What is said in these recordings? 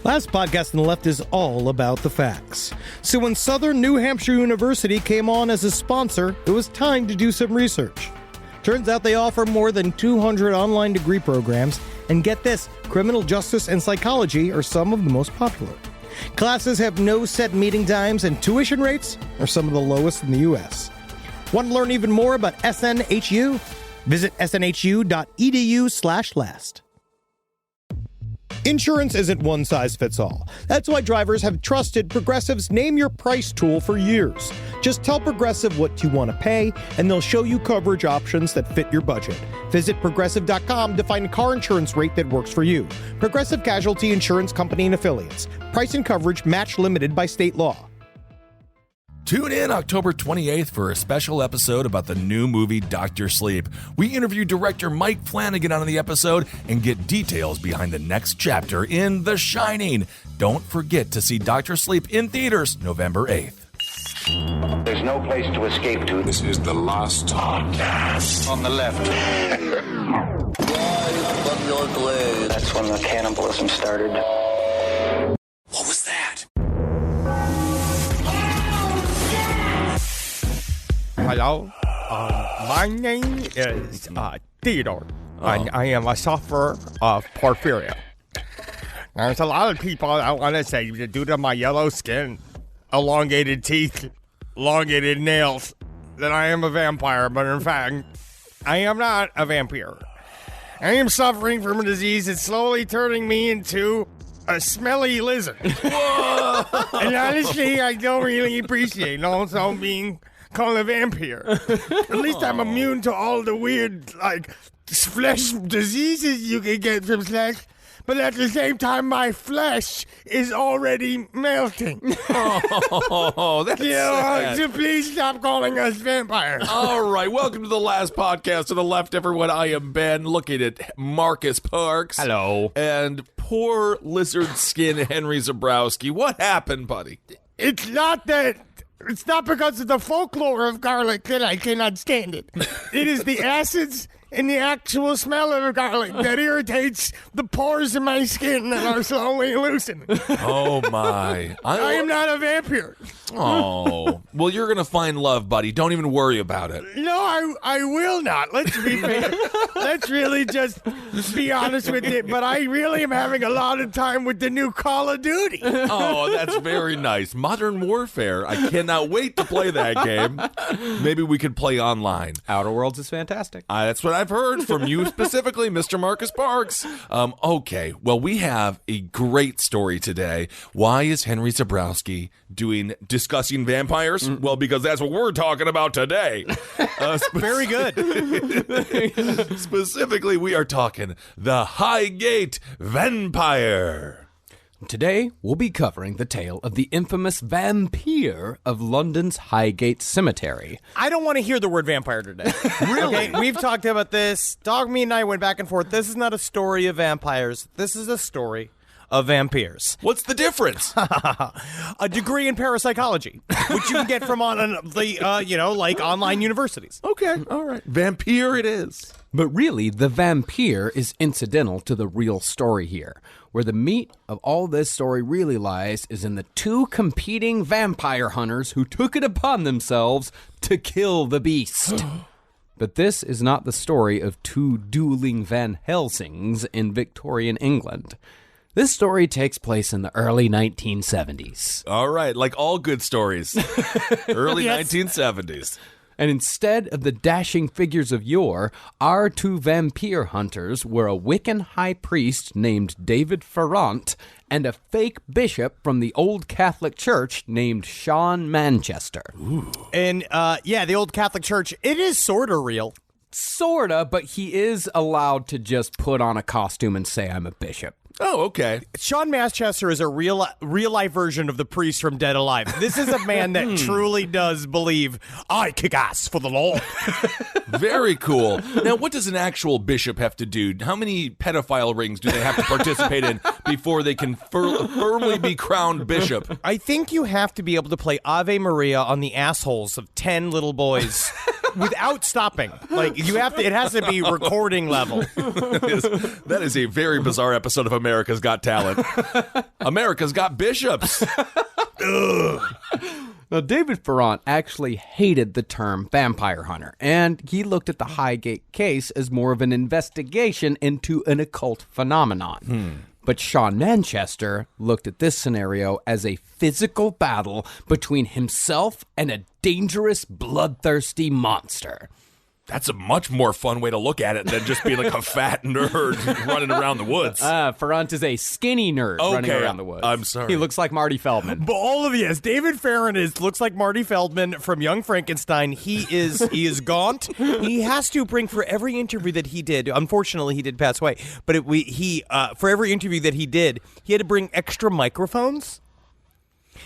Last podcast on the left is all about the facts. So when Southern New Hampshire University came on as a sponsor, it was time to do some research. Turns out they offer more than 200 online degree programs, and get this, criminal justice and psychology are some of the most popular. Classes have no set meeting times, and tuition rates are some of the lowest in the U.S. Want to learn even more about SNHU? Visit snhu.edu/last. Insurance isn't one size fits all. That's why drivers have trusted Progressive's Name Your Price tool for years. Just tell Progressive what you want to pay, and they'll show you coverage options that fit your budget. Visit Progressive.com to find a car insurance rate that works for you. Progressive Casualty Insurance Company and Affiliates. Price and coverage match limited by state law. Tune in October 28th for a special episode about the new movie Dr. Sleep. We interview director Mike Flanagan on the episode and get details behind the next chapter in The Shining. Don't forget to see Dr. Sleep in theaters November 8th. There's no place to escape to. This is the last podcast. On the left. That's when the cannibalism started. What was that? Hello, my name is Theodore, and I am a sufferer of porphyria. There's a lot of people that want to say that due to my yellow skin, elongated teeth, elongated nails, that I am a vampire, but in fact, I am not a vampire. I am suffering from a disease that's slowly turning me into a smelly lizard. Whoa! And honestly, I don't really appreciate also being called a vampire. At least I'm immune to all the weird, flesh diseases you can get from flesh. But at the same time, my flesh is already melting. Oh, that's sad. So please stop calling us vampires. All right, welcome to the last podcast to the left, everyone. I am Ben, looking at Marcus Parks. Hello. And poor lizard skin Henry Zabrowski. What happened, buddy? It's not because of the folklore of garlic that I cannot stand it. It is the acids and the actual smell of garlic that irritates the pores in my skin that are slowly loosening. Oh, my. I am not a vampire. Oh. Well, you're going to find love, buddy. Don't even worry about it. No, I will not. Let's be fair. Let's really just be honest with it. But I really am having a lot of time with the new Call of Duty. Oh, that's very nice. Modern Warfare. I cannot wait to play that game. Maybe we could play online. Outer Worlds is fantastic. That's what I've heard from you specifically, Mr. Marcus Parks. Okay, well, we have a great story today. Why is Henry Zabrowski discussing vampires? Well, because that's what we're talking about today. Very good. Specifically, we are talking the Highgate vampire. Today, we'll be covering the tale of the infamous vampyre of London's Highgate Cemetery. I don't want to hear the word vampire today. Really? Okay, we've talked about this. Me and I went back and forth. This is not a story of vampires. This is a story of vampires. What's the difference? A degree in parapsychology, which you can get from online universities. Okay, all right. Vampire it is. But really, the vampyre is incidental to the real story here. Where the meat of all this story really lies is in the two competing vampire hunters who took it upon themselves to kill the beast. But this is not the story of two dueling Van Helsings in Victorian England. This story takes place in the early 1970s. All right, like all good stories. Early 1970s. And instead of the dashing figures of yore, our two vampire hunters were a Wiccan high priest named David Farrant and a fake bishop from the Old Catholic Church named Sean Manchester. Ooh. And, the Old Catholic Church, it is sort of real. Sorta, but he is allowed to just put on a costume and say, I'm a bishop. Oh, okay. Sean Manchester is a real-life version of the priest from Dead Alive. This is a man that truly does believe, I kick ass for the Lord. Very cool. Now, what does an actual bishop have to do? How many pedophile rings do they have to participate in before they can firmly be crowned bishop? I think you have to be able to play Ave Maria on the assholes of 10 little boys without stopping. Like, you have to, it has to be recording level. That is a very bizarre episode of America's Got Talent. America's Got Bishops. Now, David Farrant actually hated the term vampire hunter, and he looked at the Highgate case as more of an investigation into an occult phenomenon. But Sean Manchester looked at this scenario as a physical battle between himself and a dangerous, bloodthirsty monster. That's a much more fun way to look at it than just being like a fat nerd running around the woods. Farrant is a skinny nerd running around the woods. I'm sorry. He looks like Marty Feldman. But all of yes, David Farrant looks like Marty Feldman from Young Frankenstein. He is gaunt. He has to bring for every interview that he did. Unfortunately, he did pass away. But for every interview that he did, he had to bring extra microphones.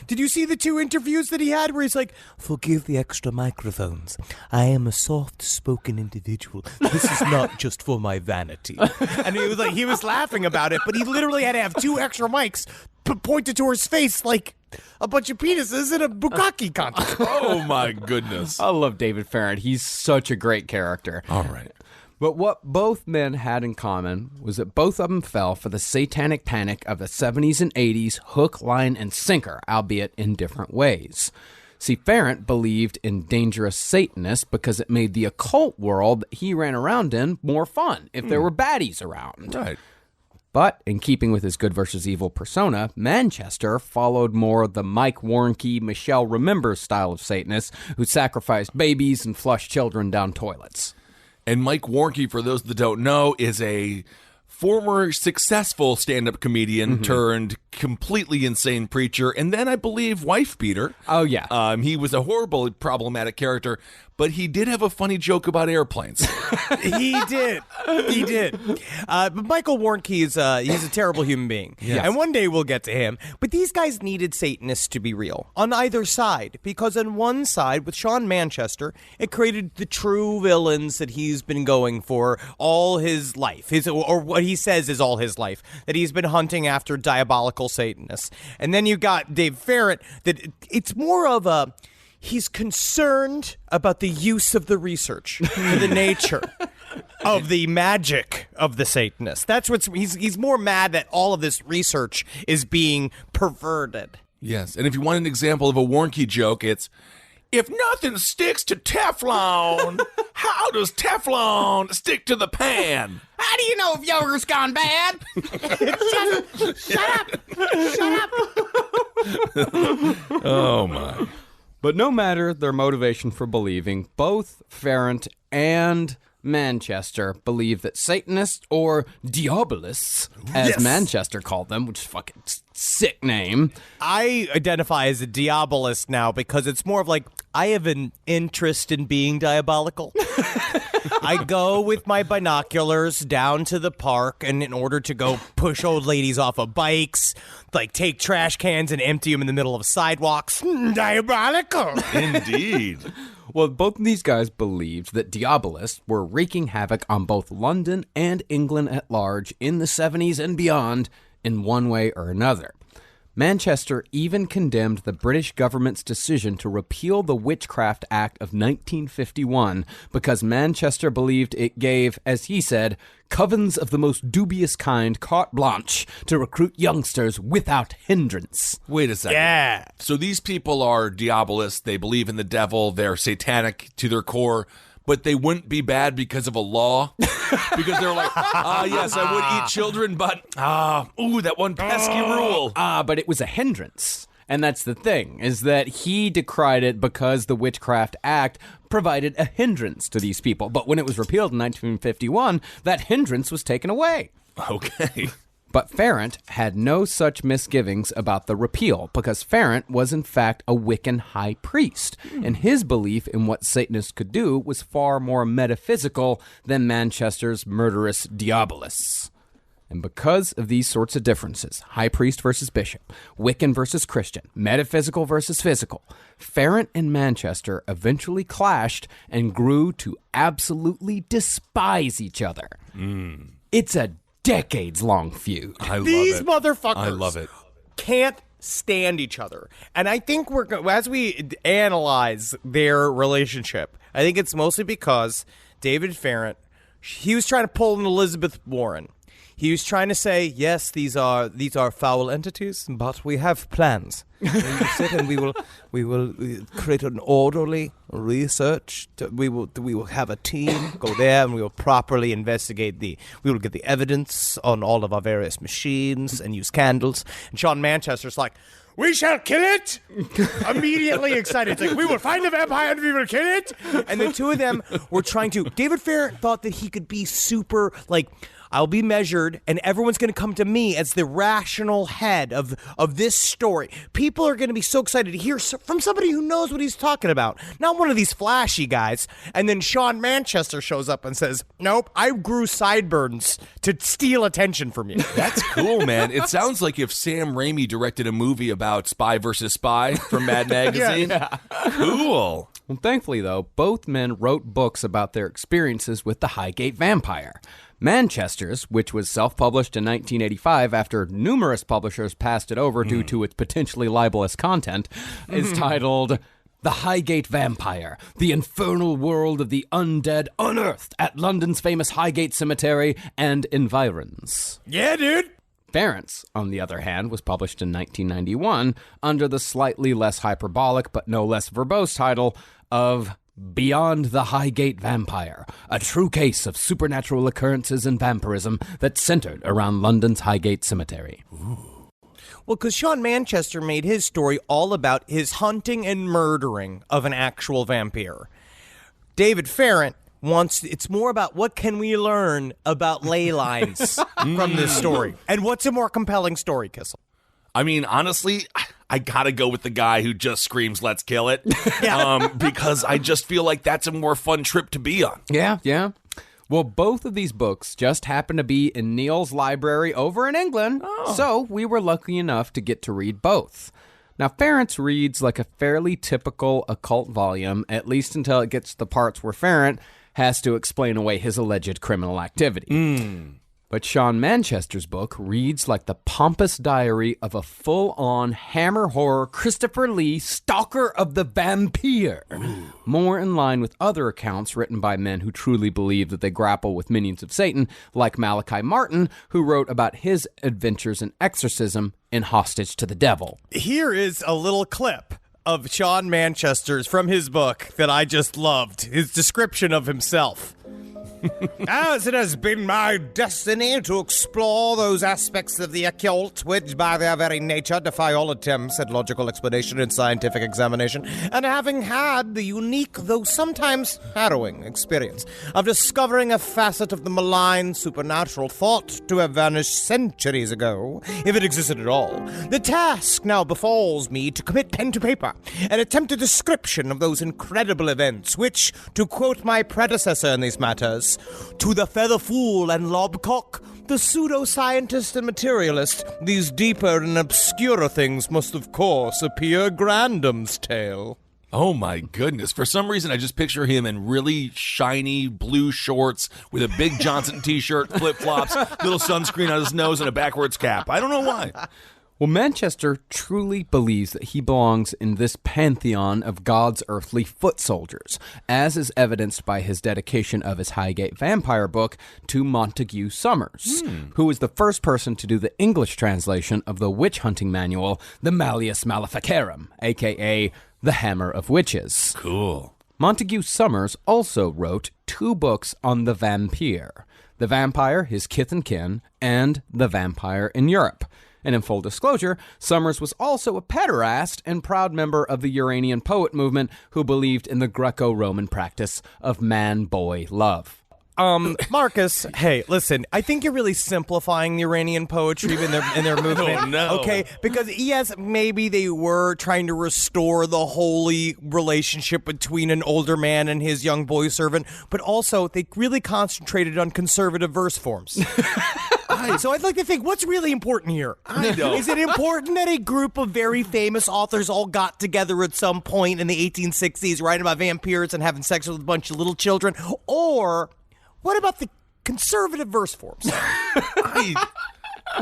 Did you see the 2 interviews that he had where he's like, "Forgive the extra microphones. I am a soft-spoken individual. This is not just for my vanity." And he was laughing about it, but he literally had to have 2 extra mics pointed to his face like a bunch of penises in a bukkake contest. Oh, my goodness. I love David Farrant. He's such a great character. All right. But what both men had in common was that both of them fell for the satanic panic of the 70s and 80s, hook, line, and sinker, albeit in different ways. See, Farrant believed in dangerous Satanists because it made the occult world that he ran around in more fun if there were baddies around. Right. But in keeping with his good versus evil persona, Manchester followed more the Mike Warnke, Michelle Remembers style of Satanists who sacrificed babies and flushed children down toilets. And Mike Warnke, for those that don't know, is a former successful stand-up comedian turned completely insane preacher, and then I believe wife beater. Oh, yeah. He was a horrible, problematic character, but he did have a funny joke about airplanes. He did. But Michael Warnke he's a terrible human being. Yes. And one day we'll get to him. But these guys needed Satanists to be real on either side, because on one side, with Sean Manchester, it created the true villains that he's been going for all his life, or what he says is all his life, that he's been hunting after diabolical Satanists. And then you got Dave Farrant, that it's more of a... He's concerned about the use of the research, the nature of the magic of the Satanists. That's what's he's more mad that all of this research is being perverted. Yes, and if you want an example of a Warnke joke, it's, if nothing sticks to Teflon, how does Teflon stick to the pan? How do you know if yogurt's gone bad? Shut up! Oh, my. But no matter their motivation for believing, both Farrant and Manchester believe that Satanists, or Diabolists, as Manchester called them, which is a fucking sick name. I identify as a diabolist now because it's more of like, I have an interest in being diabolical. I go with my binoculars down to the park, and in order to go push old ladies off of bikes, like take trash cans and empty them in the middle of sidewalks. Diabolical. Indeed. Well, both of these guys believed that Diabolists were wreaking havoc on both London and England at large in the 70s and beyond in one way or another. Manchester even condemned the British government's decision to repeal the Witchcraft Act of 1951 because Manchester believed it gave, as he said, covens of the most dubious kind carte blanche to recruit youngsters without hindrance. Wait a second. Yeah. So these people are Diabolists. They believe in the devil. They're satanic to their core. But they wouldn't be bad because of a law? Because they're like, yes, I would eat children, but, that one pesky rule. But it was a hindrance. And that's the thing, is that he decried it because the Witchcraft Act provided a hindrance to these people. But when it was repealed in 1951, that hindrance was taken away. Okay. But Farrant had no such misgivings about the repeal because Farrant was in fact a Wiccan high priest, and his belief in what Satanists could do was far more metaphysical than Manchester's murderous Diabolists. And because of these sorts of differences, high priest versus bishop, Wiccan versus Christian, metaphysical versus physical, Farrant and Manchester eventually clashed and grew to absolutely despise each other. It's a decades-long feud. I love These it. motherfuckers I love it. can't stand each other. And I think as we analyze their relationship, I think it's mostly because David Farrant, he was trying to pull an Elizabeth Warren. He was trying to say, yes, these are foul entities, but we have plans. We will sit and we will create an orderly research. We will have a team go there and we will properly investigate we will get the evidence on all of our various machines and use candles. And Sean Manchester's like, we shall kill it! Immediately excited. It's like, we will find the vampire and we will kill it! And the two of them were trying to... David Farrant thought that he could be super, like... I'll be measured, and everyone's going to come to me as the rational head of this story. People are going to be so excited to hear from somebody who knows what he's talking about, not one of these flashy guys. And then Sean Manchester shows up and says, nope, I grew sideburns to steal attention from you. That's cool, man. It sounds like if Sam Raimi directed a movie about spy versus spy from Mad Magazine. Yeah. Cool. Well, thankfully, though, both men wrote books about their experiences with the Highgate vampire. Manchester's, which was self-published in 1985 after numerous publishers passed it over due to its potentially libelous content, is titled The Highgate Vampire, the Infernal World of the Undead Unearthed at London's famous Highgate Cemetery and Environs. Yeah, dude. Farrant's, on the other hand, was published in 1991 under the slightly less hyperbolic but no less verbose title of Beyond the Highgate Vampire, a true case of supernatural occurrences and vampirism that centered around London's Highgate Cemetery. Ooh. Well, because Sean Manchester made his story all about his hunting and murdering of an actual vampire. David Farrant it's more about what can we learn about ley lines from this story. And what's a more compelling story, Kissel? I mean, honestly, I gotta go with the guy who just screams, let's kill it. Because I just feel like that's a more fun trip to be on. Yeah. Well, both of these books just happened to be in Neil's library over in England, so we were lucky enough to get to read both. Now, Farrant's reads like a fairly typical occult volume, at least until it gets to the parts where Farrant has to explain away his alleged criminal activity. But Sean Manchester's book reads like the pompous diary of a full-on hammer horror Christopher Lee stalker of the vampyre. More in line with other accounts written by men who truly believe that they grapple with minions of Satan, like Malachi Martin, who wrote about his adventures in exorcism in Hostage to the Devil. Here is a little clip of Sean Manchester's from his book that I just loved, his description of himself. As it has been my destiny to explore those aspects of the occult which by their very nature defy all attempts at logical explanation and scientific examination, and having had the unique, though sometimes harrowing, experience of discovering a facet of the malign supernatural thought to have vanished centuries ago, if it existed at all, the task now befalls me to commit pen to paper and attempt a description of those incredible events which, to quote my predecessor in these matters, to the feather fool and lobcock, the pseudo-scientist and materialist, these deeper and obscurer things must of course appear Grandam's tale. Oh my goodness. For some reason, I just picture him in really shiny blue shorts with a big Johnson t-shirt, flip-flops, little sunscreen on his nose, and a backwards cap. I don't know why. Well, Manchester truly believes that he belongs in this pantheon of God's earthly foot soldiers, as is evidenced by his dedication of his Highgate Vampire book to Montague Summers, who was the first person to do the English translation of the witch hunting manual, the Malleus Maleficarum, a.k.a. the Hammer of Witches. Cool. Montague Summers also wrote 2 books on the vampire, The Vampire, His Kith and Kin, and The Vampire in Europe. And in full disclosure, Summers was also a pederast and proud member of the Uranian poet movement who believed in the Greco-Roman practice of man-boy love. Marcus, hey, listen, I think you're really simplifying the Iranian poetry in their movement. Oh, no. Okay, because yes, maybe they were trying to restore the holy relationship between an older man and his young boy servant, but also they really concentrated on conservative verse forms. So I'd like to think, what's really important here? I know. Is it important that a group of very famous authors all got together at some point in the 1860s writing about vampires and having sex with a bunch of little children? Or what about the conservative verse forms?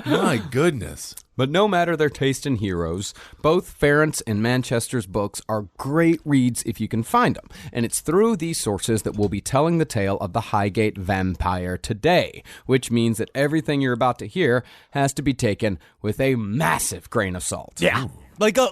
My goodness. But no matter their taste in heroes, both Farrant's and Manchester's books are great reads if you can find them. And it's through these sources that we'll be telling the tale of the Highgate vampire today, which means that everything you're about to hear has to be taken with a massive grain of salt. Yeah. Like a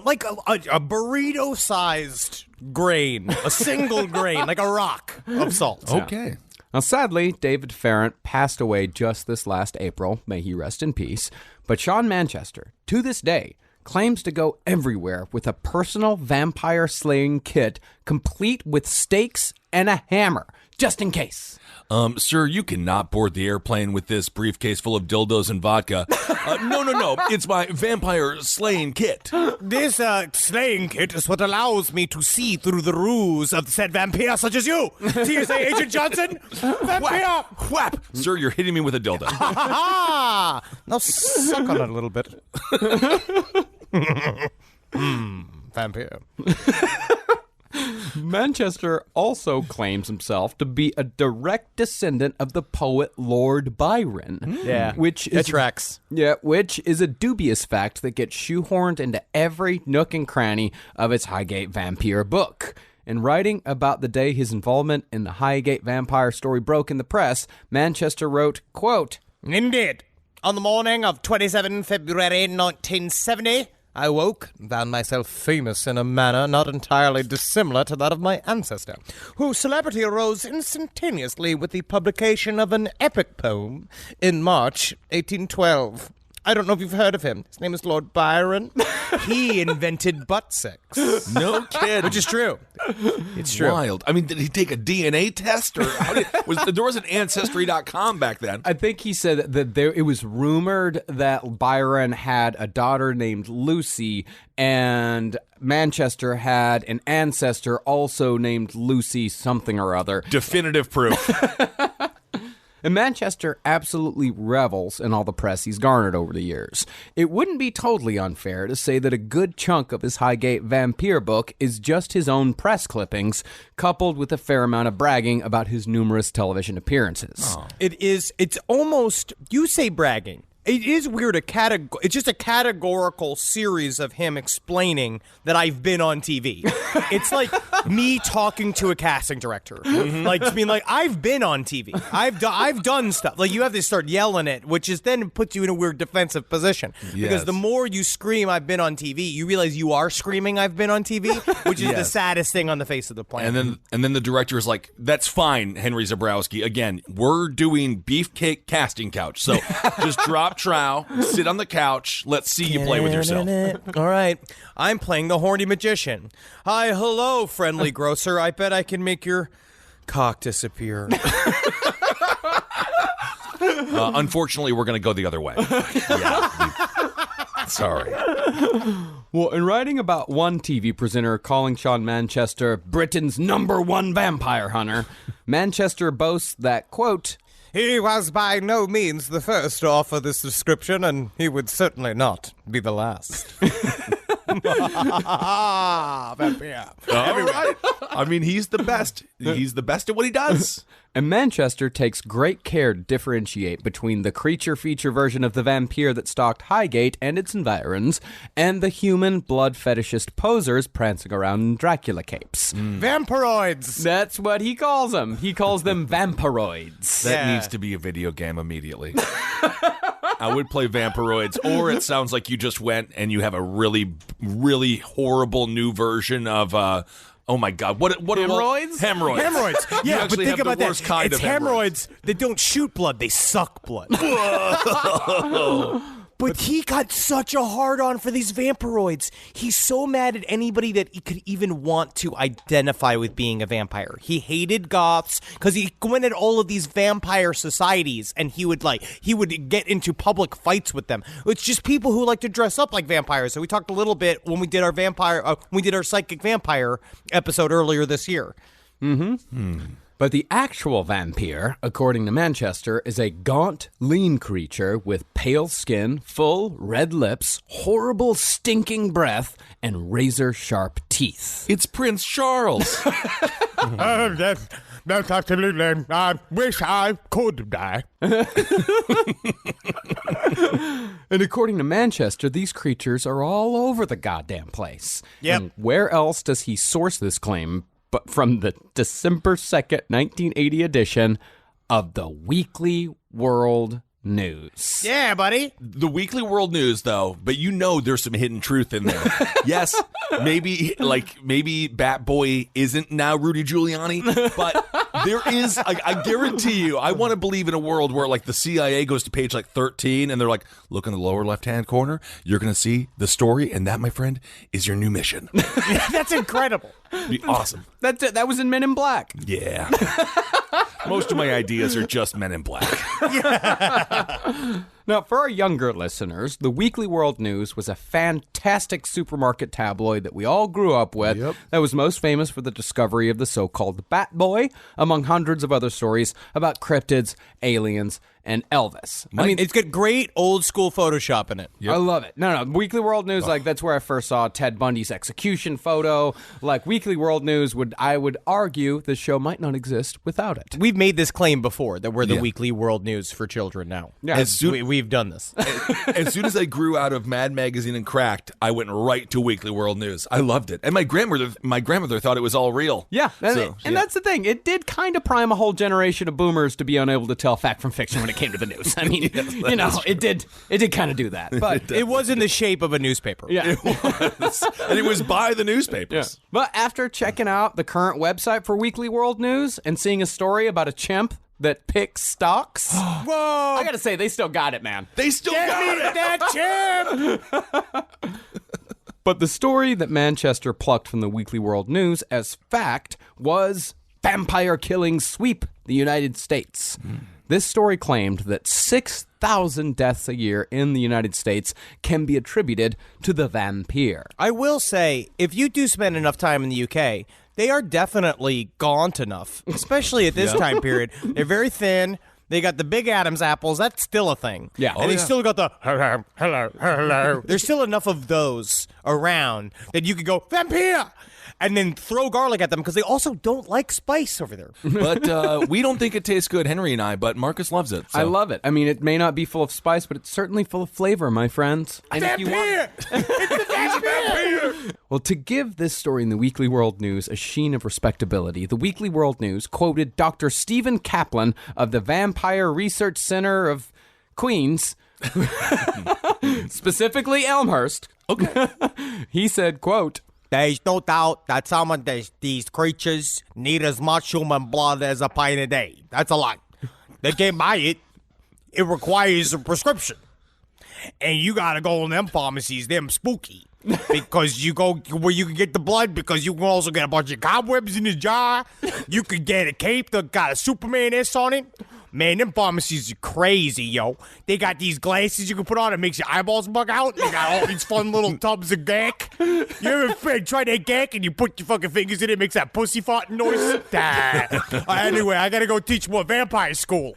burrito-sized grain, a single grain, like a rock of salt. Okay. Now, sadly, David Farrant passed away just this last April. May he rest in peace. But Sean Manchester, to this day, claims to go everywhere with a personal vampire slaying kit complete with stakes and a hammer, just in case. Sir, you cannot board the airplane with this briefcase full of dildos and vodka. No. It's my vampire slaying kit. This slaying kit is what allows me to see through the ruse of said vampire such as you. TSA Agent Johnson, vampire. Whap! Sir, you're hitting me with a dildo. Ha ha ha! Now suck on it a little bit. Vampire. Manchester also claims himself to be a direct descendant of the poet Lord Byron. Yeah, which is tracks. Yeah, which is a dubious fact that gets shoehorned into every nook and cranny of its Highgate vampire book. In writing about the day his involvement in the Highgate vampire story broke in the press, Manchester wrote, quote, "Indeed, on the morning of 27 February 1970, I woke and found myself famous in a manner not entirely dissimilar to that of my ancestor, whose celebrity arose instantaneously with the publication of an epic poem in March 1812. I don't know if you've heard of him. His name is Lord Byron. He invented butt sex. No kidding. Which is true. It's true. Wild. I mean, did he take a DNA test? Or there wasn't Ancestry.com back then. I think he said that it was rumored that Byron had a daughter named Lucy, and Manchester had an ancestor also named Lucy something or other. Definitive proof. And Manchester absolutely revels in all the press he's garnered over the years. It wouldn't be totally unfair to say that a good chunk of his Highgate vampire book is just his own press clippings, coupled with a fair amount of bragging about his numerous television appearances. Oh. It's almost, you say bragging. It is weird. It's just a categorical series of him explaining that I've been on TV. It's like me talking to a casting director, like just being like, "I've been on TV. I've done stuff." Like you have to start yelling it, which is then puts you in a weird defensive position because the more you scream, "I've been on TV," you realize you are screaming, "I've been on TV," which is the saddest thing on the face of the planet. And then the director is like, "That's fine, Henry Zabrowski. Again, we're doing Beefcake Casting Couch, so just drop trow, sit on the couch. Let's see you play with yourself." All right. I'm playing the horny magician. Hi, hello, friendly grocer. I bet I can make your cock disappear. Unfortunately, we're going to go the other way. Sorry. Well, in writing about one TV presenter calling Sean Manchester Britain's #1 vampire hunter, Manchester boasts that, quote, "He was by no means the first to offer this description, and he would certainly not be the last." Vampire. All right. I mean, he's the best. He's the best at what he does. And Manchester takes great care to differentiate between the creature feature version of the vampire that stalked Highgate and its environs, and the human blood fetishist posers prancing around in Dracula capes. Vampiroids. That's what he calls them. He calls them vampiroids. That needs to be a video game immediately. I would play Vampiroids, or it sounds like you just went and you have a really, really horrible new version of, oh my God, what Hemorrhoids? Hemorrhoids. Hemorrhoids. Yeah, but think about that. Kind it's of hemorrhoids that don't shoot blood; they suck blood. But he got such a hard-on for these vampiroids. He's so mad at anybody that he could even want to identify with being a vampire. He hated goths because he went at all of these vampire societies, and he would get into public fights with them. It's just people who like to dress up like vampires. So we talked a little bit when we did our psychic vampire episode earlier this year. But the actual vampire, according to Manchester, is a gaunt, lean creature with pale skin, full red lips, horrible stinking breath, and razor-sharp teeth. It's Prince Charles. That's absolutely. I wish I could die. And according to Manchester, these creatures are all over the goddamn place. Yep. And where else does he source this claim but from the December 2nd, 1980 edition of the Weekly World News? Yeah, buddy. The Weekly World News, though, but there's some hidden truth in there. Yes, maybe Bat Boy isn't now Rudy Giuliani, but there is, I guarantee you, I want to believe in a world where like the CIA goes to page like 13 and they're like, look in the lower left-hand corner, you're going to see the story, and that, my friend, is your new mission. That's incredible. Be awesome. That's it. That was in Men in Black. Yeah. Most of my ideas are just Men in Black. Now, for our younger listeners, the Weekly World News was a fantastic supermarket tabloid that we all grew up with that was most famous for the discovery of the so-called Bat Boy, among hundreds of other stories about cryptids, aliens, and Elvis. I mean, it's got great old school Photoshop in it. I love it. No, Weekly World News, that's where I first saw Ted Bundy's execution photo. Like, Weekly World News, I would argue the show might not exist without it. We've made this claim before that we're the Weekly World News for children now. Yeah. We've done this. As soon as I grew out of Mad Magazine and Cracked, I went right to Weekly World News. I loved it. And my grandmother thought it was all real. Yeah, and that's the thing. It did kind of prime a whole generation of boomers to be unable to tell fact from fiction when it came to the news. I mean, it did kind of do that. But it was in the shape of a newspaper. yeah. And it was by the newspapers. Yeah. But after checking out the current website for Weekly World News and seeing a story about a chimp that picks stocks, Whoa! I gotta say, they still got it, man. They still got it. that chimp! But the story that Manchester plucked from the Weekly World News as fact was vampire killings sweep the United States. This story claimed that 6,000 deaths a year in the United States can be attributed to the vampyre. I will say, if you do spend enough time in the UK, they are definitely gaunt enough, especially at this time period. They're very thin. They got the big Adam's apples. That's still a thing. Yeah. And they still got the hello. There's still enough of those around that you could go, vampire! And then throw garlic at them because they also don't like spice over there. But we don't think it tastes good, Henry and I, but Marcus loves it. So. I love it. I mean, it may not be full of spice, but it's certainly full of flavor, my friends. And Vampire! It's a vampire! Well, to give this story in the Weekly World News a sheen of respectability, the Weekly World News quoted Dr. Stephen Kaplan of the Vampire Research Center of Queens, specifically Elmhurst. Okay. He said, quote, There's no doubt that some of these creatures need as much human blood as a pint a day. That's a lot. They can't buy it. It requires a prescription. And you gotta go in them pharmacies, them spooky. Because you go where you can get the blood, because you can also get a bunch of cobwebs in the jar. You could get a cape that got a Superman S on it. Man, them pharmacies are crazy, yo. They got these glasses you can put on. It makes your eyeballs bug out. They got all these fun little tubs of gack. You ever try that gack and you put your fucking fingers in it, it makes that pussy farting noise? Anyway, I gotta go teach more vampire school.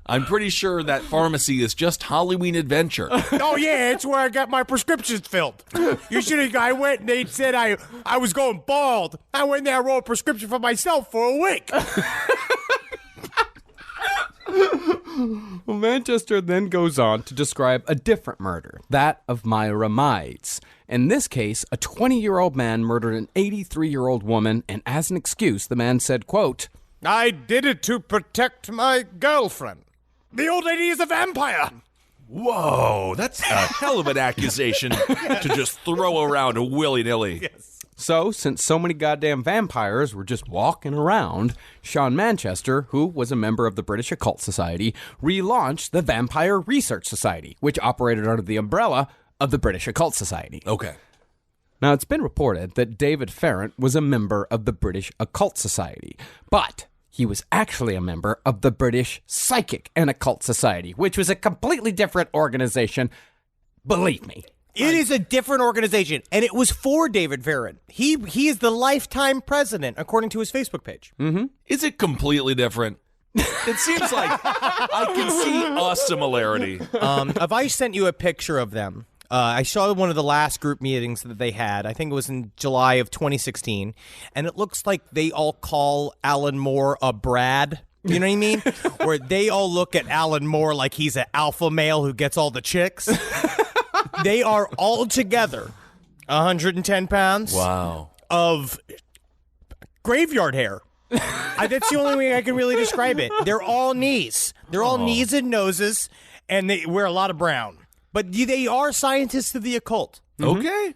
I'm pretty sure that pharmacy is just Halloween Adventure. Oh, yeah, it's where I got my prescriptions filled. You should have. I went and they said I was going bald. I went there and wrote a prescription for myself for a week. Well, Manchester then goes on to describe a different murder, that of Myra Mides. In this case, a 20-year-old man murdered an 83-year-old woman, and as an excuse, the man said, quote, I did it to protect my girlfriend. The old lady is a vampire. Whoa, that's a hell of an accusation to just throw around willy-nilly. Yes. So, since so many goddamn vampires were just walking around, Sean Manchester, who was a member of the British Occult Society, relaunched the Vampire Research Society, which operated under the umbrella of the British Occult Society. Okay. Now, it's been reported that David Farrant was a member of the British Occult Society, but he was actually a member of the British Psychic and Occult Society, which was a completely different organization. Believe me. It is a different organization, and it was for David Farrant. He is the lifetime president, according to his Facebook page. Mm-hmm. Is it completely different? It seems like I can see a similarity. If I sent you a picture of them, I saw one of the last group meetings that they had. I think it was in July of 2016. And it looks like they all call Alan Moore a Brad. You know what I mean? Where they all look at Alan Moore like he's an alpha male who gets all the chicks. They are all together 110 pounds of graveyard hair. That's the only way I can really describe it. They're all knees. They're all knees and noses, and they wear a lot of brown. But they are scientists of the occult. Okay.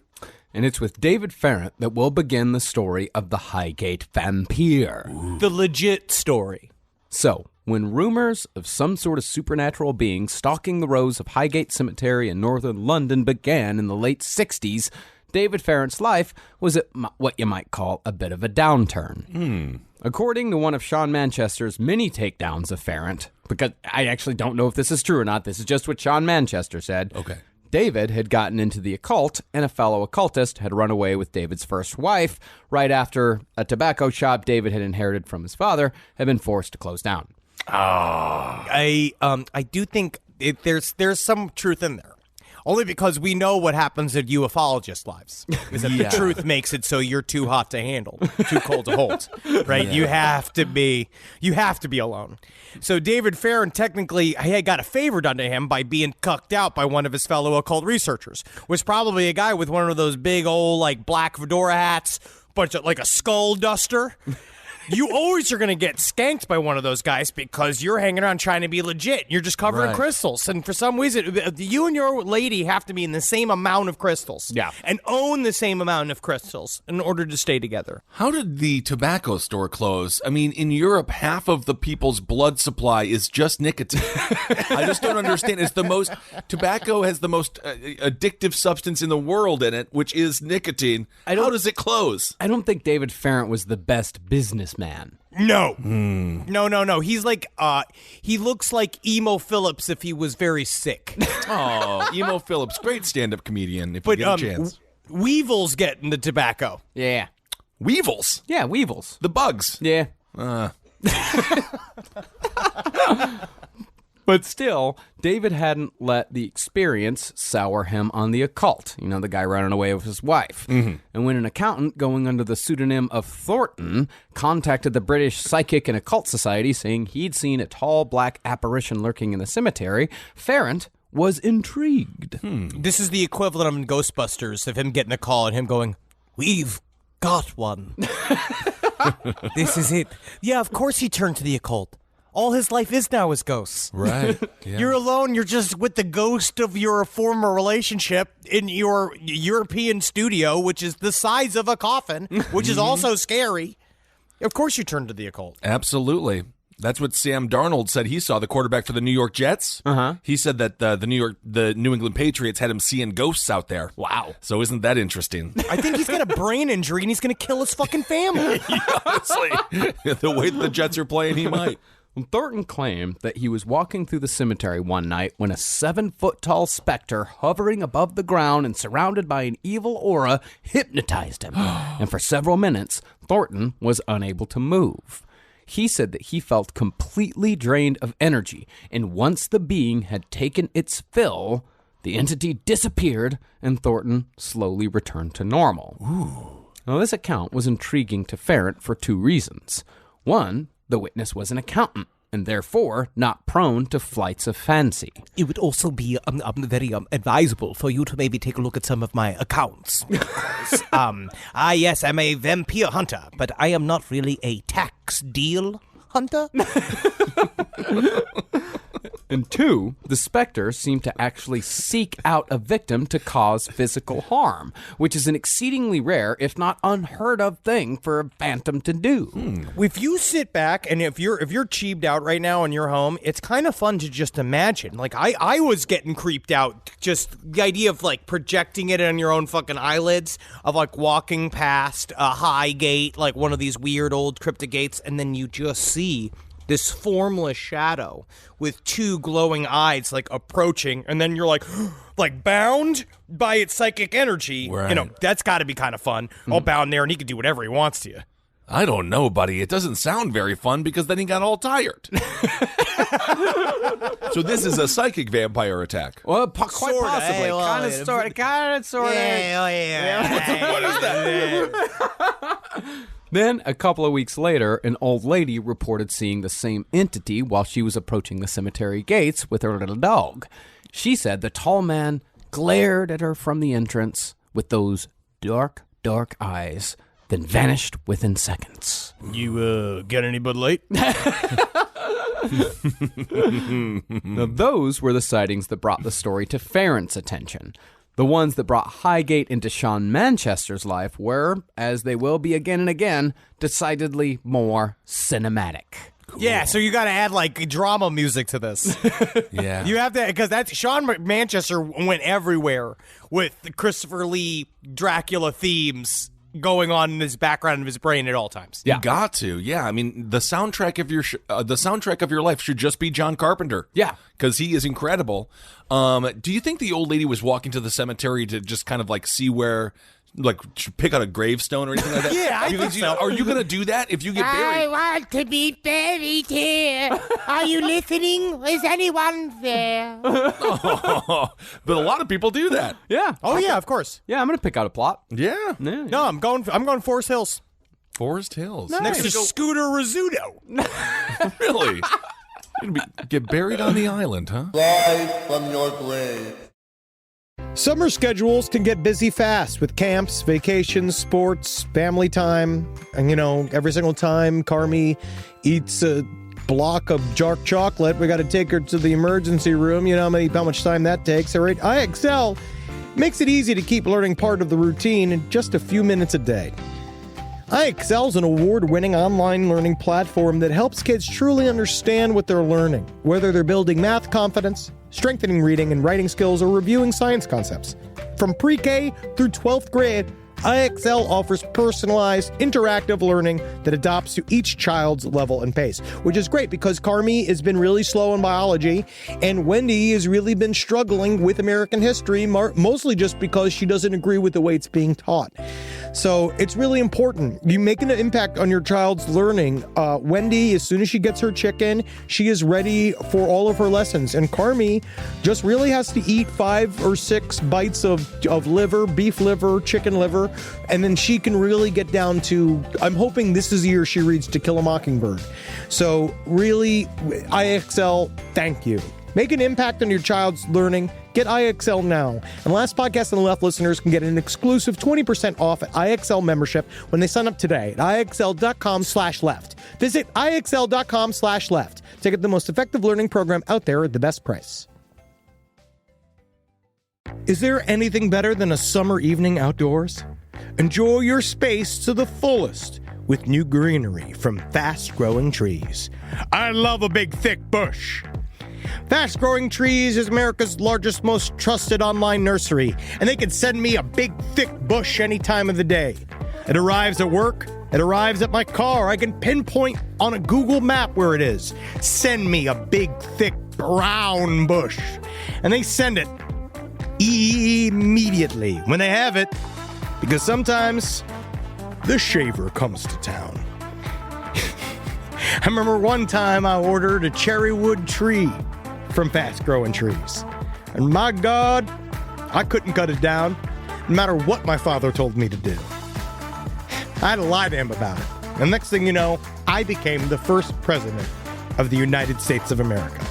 And it's with David Farrant that we'll begin the story of the Highgate vampyre. The legit story. So, when rumors of some sort of supernatural being stalking the rows of Highgate Cemetery in northern London began in the late 60s, David Farrant's life was at what you might call a bit of a downturn. According to one of Sean Manchester's many takedowns of Farrant, because I actually don't know if this is true or not, this is just what Sean Manchester said. Okay. David had gotten into the occult, and a fellow occultist had run away with David's first wife right after a tobacco shop David had inherited from his father had been forced to close down. I do think there's some truth in there. Only because we know what happens at ufologists' lives. Is that the truth makes it so you're too hot to handle, too cold to hold, right? Yeah. You have to be alone. So David Farrant technically had got a favor done to him by being cucked out by one of his fellow occult researchers. Was probably a guy with one of those big old like black fedora hats, bunch of like a skull duster. You always are going to get skanked by one of those guys because you're hanging around trying to be legit. You're just covered in crystals. And for some reason, you and your lady have to be in the same amount of crystals. Yeah. And own the same amount of crystals in order to stay together. How did the tobacco store close? I mean, in Europe, half of the people's blood supply is just nicotine. I just don't understand. Tobacco has the most addictive substance in the world in it, which is nicotine. How does it close? I don't think David Farrant was the best businessman. No. No. He's like, he looks like Emo Phillips if he was very sick. Oh, Emo Phillips, great stand-up comedian if you get a chance. Weevils get in the tobacco. Yeah. Weevils? Yeah, weevils. The bugs? Yeah. But still, David hadn't let the experience sour him on the occult. You know, the guy running away with his wife. Mm-hmm. And when an accountant going under the pseudonym of Thornton contacted the British Psychic and Occult Society saying he'd seen a tall black apparition lurking in the cemetery, Farrant was intrigued. This is the equivalent of Ghostbusters, of him getting a call and him going, "We've got one." This is it. Yeah, of course he turned to the occult. All his life is now is ghosts. Right. Yeah. You're alone. You're just with the ghost of your former relationship in your European studio, which is the size of a coffin, which is also scary. Of course you turn to the occult. Absolutely. That's what Sam Darnold said he saw, the quarterback for the New York Jets. He said that the New England Patriots had him seeing ghosts out there. Wow. So isn't that interesting? I think he's got a brain injury and he's going to kill his fucking family. Honestly, the way the Jets are playing, he might. Thornton claimed that he was walking through the cemetery one night when a 7-foot-tall specter hovering above the ground and surrounded by an evil aura hypnotized him. And for several minutes, Thornton was unable to move. He said that he felt completely drained of energy, and once the being had taken its fill, the entity disappeared and Thornton slowly returned to normal. Now, this account was intriguing to Farrant for two reasons. One, the witness was an accountant, and therefore not prone to flights of fancy. It would also be very advisable for you to maybe take a look at some of my accounts. Yes, I'm a vampire hunter, but I am not really a tax deal hunter. And two, the specter seemed to actually seek out a victim to cause physical harm, which is an exceedingly rare, if not unheard of thing for a phantom to do. If you sit back and if you're cheaped out right now in your home, it's kind of fun to just imagine. Like I was getting creeped out, just the idea of like projecting it on your own fucking eyelids, of like walking past a Highgate, like one of these weird old cryptic gates, and then you just see this formless shadow with two glowing eyes like approaching, and then you're like bound by its psychic energy. Right. You know, that's got to be kind of fun. All bound there, and he can do whatever he wants to you. I don't know, buddy. It doesn't sound very fun because then he got all tired. So this is a psychic vampire attack. Well, quite Sorta, possibly. well, Kind of, sort of, kind of, sort of. What is that? Then, a couple of weeks later, an old lady reported seeing the same entity while she was approaching the cemetery gates with her little dog. She said the tall man glared at her from the entrance with those dark, dark eyes, then vanished within seconds. You, get any Bud Light? Now, those were the sightings that brought the story to Farrant's attention. The ones that brought Highgate into Sean Manchester's life were, as they will be again and again, decidedly more cinematic. Yeah, so you got to add like drama music to this. Yeah. You have to, because that's Sean Manchester went everywhere with the Christopher Lee Dracula themes going on in his background of his brain at all times. You got to, yeah. I mean, the soundtrack of your life should just be John Carpenter. Yeah. Because he is incredible. Do you think the old lady was walking to the cemetery to just kind of like see where, like, pick out a gravestone or anything like that? Yeah, I think so. Are you going to do that if you get I buried? want to be buried here. Are you listening? Is anyone there? But a lot of people do that. Yeah. Oh, yeah, of course. Yeah, I'm going to pick out a plot. Yeah. No, I'm going Forest Hills. Forest Hills. Next to Scooter Rizzuto. Really? You're gonna get buried on the island, huh? Summer schedules can get busy fast with camps, vacations, sports, family time. And, every single time Carmi eats a block of dark chocolate, we got to take her to the emergency room. You know how much time that takes. All right, IXL makes it easy to keep learning part of the routine in just a few minutes a day. IXL is an award-winning online learning platform that helps kids truly understand what they're learning, whether they're building math confidence, strengthening reading and writing skills, or reviewing science concepts. From pre-K through 12th grade, IXL offers personalized, interactive learning that adapts to each child's level and pace, which is great because Carmi has been really slow in biology, and Wendy has really been struggling with American history, mostly just because she doesn't agree with the way it's being taught. So it's really important. You make an impact on your child's learning. Wendy, as soon as she gets her chicken, she is ready for all of her lessons. And Carmi just really has to eat 5 or 6 bites of liver, beef liver, chicken liver, and then she can really get down to, I'm hoping this is the year she reads To Kill a Mockingbird. So really, IXL, thank you. Make an impact on your child's learning. Get IXL now. And Last Podcast on the Left listeners can get an exclusive 20% off at IXL membership when they sign up today at IXL.com/left. Visit IXL.com/left to get the most effective learning program out there at the best price. Is there anything better than a summer evening outdoors? Enjoy your space to the fullest with new greenery from Fast Growing Trees. I love a big, thick bush. Fast Growing Trees is America's largest, most trusted online nursery, and they can send me a big, thick bush any time of the day. It arrives at work. It arrives at my car. I can pinpoint on a Google map where it is. Send me a big, thick, brown bush. And they send it immediately when they have it, because sometimes the shaver comes to town. I remember one time I ordered a cherry wood tree from Fast Growing Trees. And my God, I couldn't cut it down, no matter what my father told me to do. I had to lie to him about it. And next thing you know, I became the first president of the United States of America.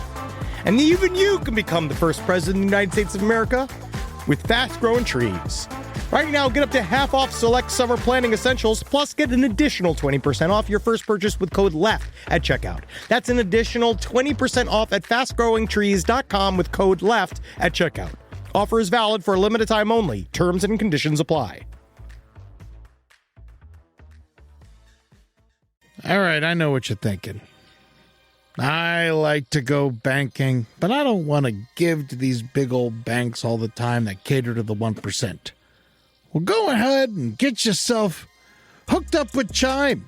And even you can become the first president of the United States of America with Fast Growing Trees. Right now, get up to half off select summer planting essentials, plus get an additional 20% off your first purchase with code LEFT at checkout. That's an additional 20% off at fastgrowingtrees.com with code LEFT at checkout. Offer is valid for a limited time only. Terms and conditions apply. All right, I know what you're thinking. I like to go banking, but I don't want to give to these big old banks all the time that cater to the 1%. Well, go ahead and get yourself hooked up with Chime.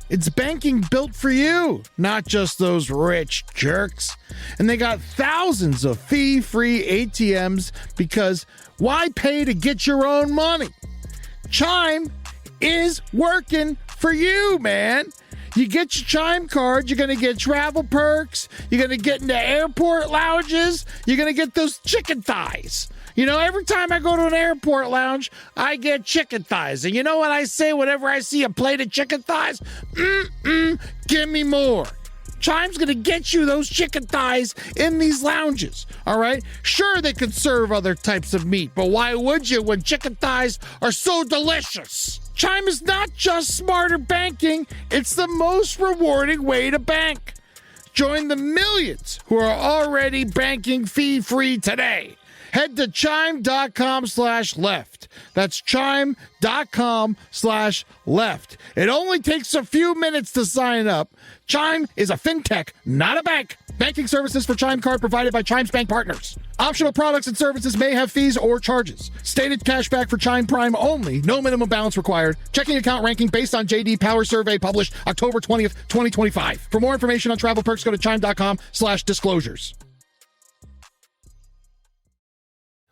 It's banking built for you, not just those rich jerks. And they got thousands of fee-free ATMs because why pay to get your own money? Chime is working for you, man. You get your Chime card, you're going to get travel perks, you're going to get into airport lounges, you're going to get those chicken thighs. You know, every time I go to an airport lounge, I get chicken thighs. And you know what I say whenever I see a plate of chicken thighs? Give me more. Chime's going to get you those chicken thighs in these lounges, all right? Sure, they could serve other types of meat, but why would you when chicken thighs are so delicious? Chime is not just smarter banking, it's the most rewarding way to bank. Join the millions who are already banking fee-free today. Head to chime.com/left. That's chime.com/left. It only takes a few minutes to sign up. Chime is a fintech, not a bank. Banking services for Chime Card provided by Chime's bank partners. Optional products and services may have fees or charges. Stated cashback for Chime Prime only. No minimum balance required. Checking account ranking based on JD Power Survey published October 20th, 2025. For more information on travel perks, go to chime.com/disclosures.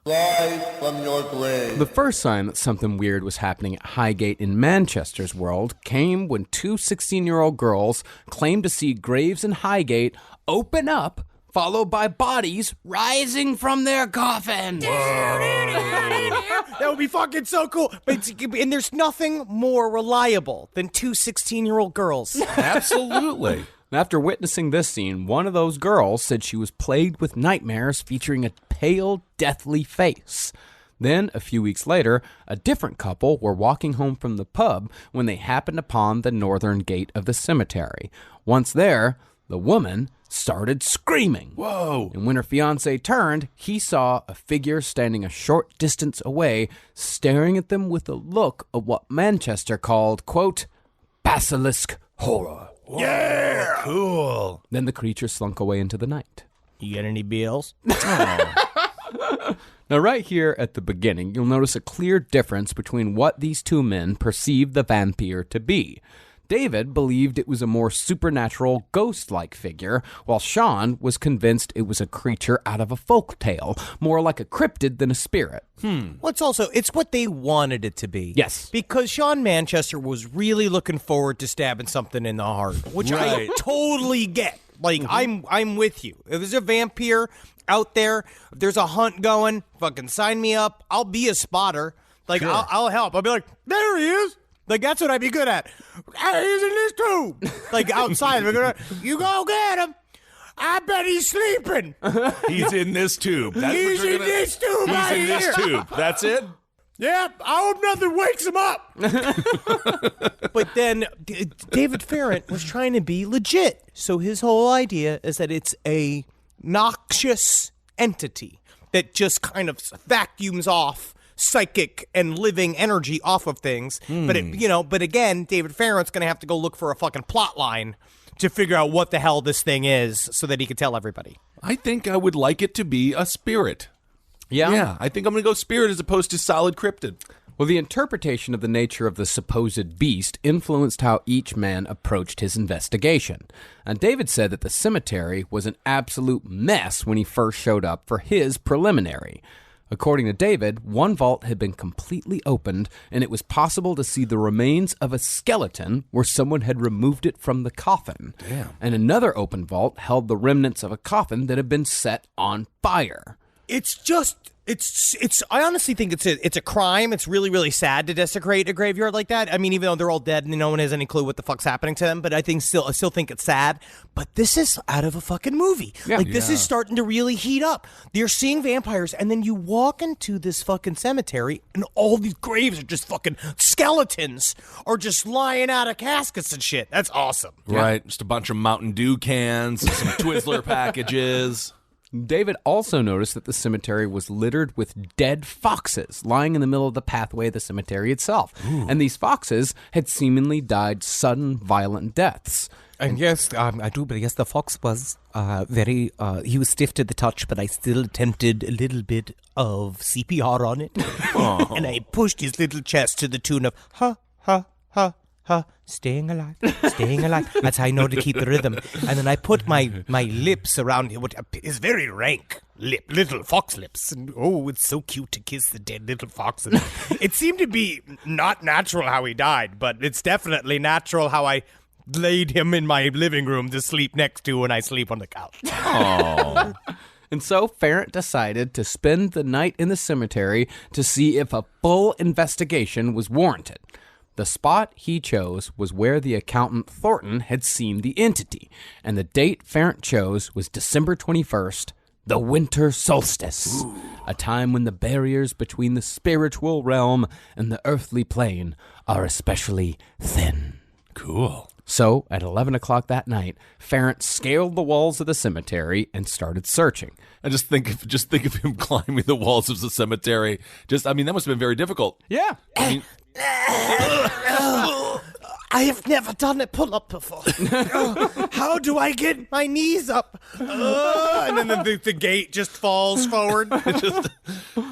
Rise from your grave. The first sign that something weird was happening at Highgate in Manchester's world came when two 16-year-old girls claimed to see graves in Highgate open up, followed by bodies rising from their coffin. That would be fucking so cool. And there's nothing more reliable than two 16-year-old girls. Absolutely. After witnessing this scene, one of those girls said she was plagued with nightmares featuring a pale, deathly face. Then, a few weeks later, a different couple were walking home from the pub when they happened upon the northern gate of the cemetery. Once there, the woman started screaming. Whoa. And when her fiancé turned, he saw a figure standing a short distance away, staring at them with a look of what Manchester called, quote, basilisk horror. Whoa. Yeah! Cool. Then the creature slunk away into the night. You get any bills? Now, right here at the beginning, you'll notice a clear difference between what these two men perceived the vampire to be. David believed it was a more supernatural, ghost-like figure, while Sean was convinced it was a creature out of a folk tale, more like a cryptid than a spirit. Well, it's what they wanted it to be. Yes. Because Sean Manchester was really looking forward to stabbing something in the heart, which I totally get. Like, I'm with you. If there's a vampire out there, if there's a hunt going, fucking sign me up. I'll be a spotter. Like, sure. I'll help. I'll be like, there he is. Like, that's what I'd be good at. He's in this tube. Like, outside. You go get him. I bet he's sleeping. He's in this tube. That's he's in this tube. He's in this tube. That's it? Yep. I hope nothing wakes him up. But then David Farrant was trying to be legit. So his whole idea is that it's a noxious entity that just kind of vacuums off psychic and living energy off of things. But but again, David Farrant's going to have to go look for a fucking plot line to figure out what the hell this thing is so that he can tell everybody. I think I would like it to be a spirit. Yeah? Yeah, I think I'm going to go spirit as opposed to solid cryptid. Well, the interpretation of the nature of the supposed beast influenced how each man approached his investigation. And David said that the cemetery was an absolute mess when he first showed up for his preliminary. According to David, one vault had been completely opened, and it was possible to see the remains of a skeleton where someone had removed it from the coffin. Damn. And another open vault held the remnants of a coffin that had been set on fire. It's I honestly think it's a crime. It's really, really sad to desecrate a graveyard like that. I mean, even though they're all dead and no one has any clue what the fuck's happening to them, but I still think it's sad. But this is out of a fucking movie. Yeah. This is starting to really heat up. They're seeing vampires, and then you walk into this fucking cemetery, and all these graves are just fucking skeletons are just lying out of caskets and shit. That's awesome. Right. Just a bunch of Mountain Dew cans and some Twizzler packages. David also noticed that the cemetery was littered with dead foxes lying in the middle of the pathway of the cemetery itself. Ooh. And these foxes had seemingly died sudden, violent deaths. And yes, I do, but yes, the fox was he was stiff to the touch, but I still attempted a little bit of CPR on it. And I pushed his little chest to the tune of, ha, ha, ha. Staying alive, staying alive. That's how I know to keep the rhythm. And then I put my lips around his very rank little fox lips. And oh, it's so cute to kiss the dead little fox. And it seemed to be not natural how he died, but it's definitely natural how I laid him in my living room to sleep next to when I sleep on the couch. Oh. And so Farrant decided to spend the night in the cemetery to see if a full investigation was warranted. The spot he chose was where the accountant Thornton had seen the entity, and the date Farrant chose was December 21st, the winter solstice, a time when the barriers between the spiritual realm and the earthly plane are especially thin. Cool. So, at 11 o'clock that night, Farrant scaled the walls of the cemetery and started searching. And just think of him climbing the walls of the cemetery. That must have been very difficult. Yeah. I have never done a pull-up before. How do I get my knees up? And then the gate just falls forward.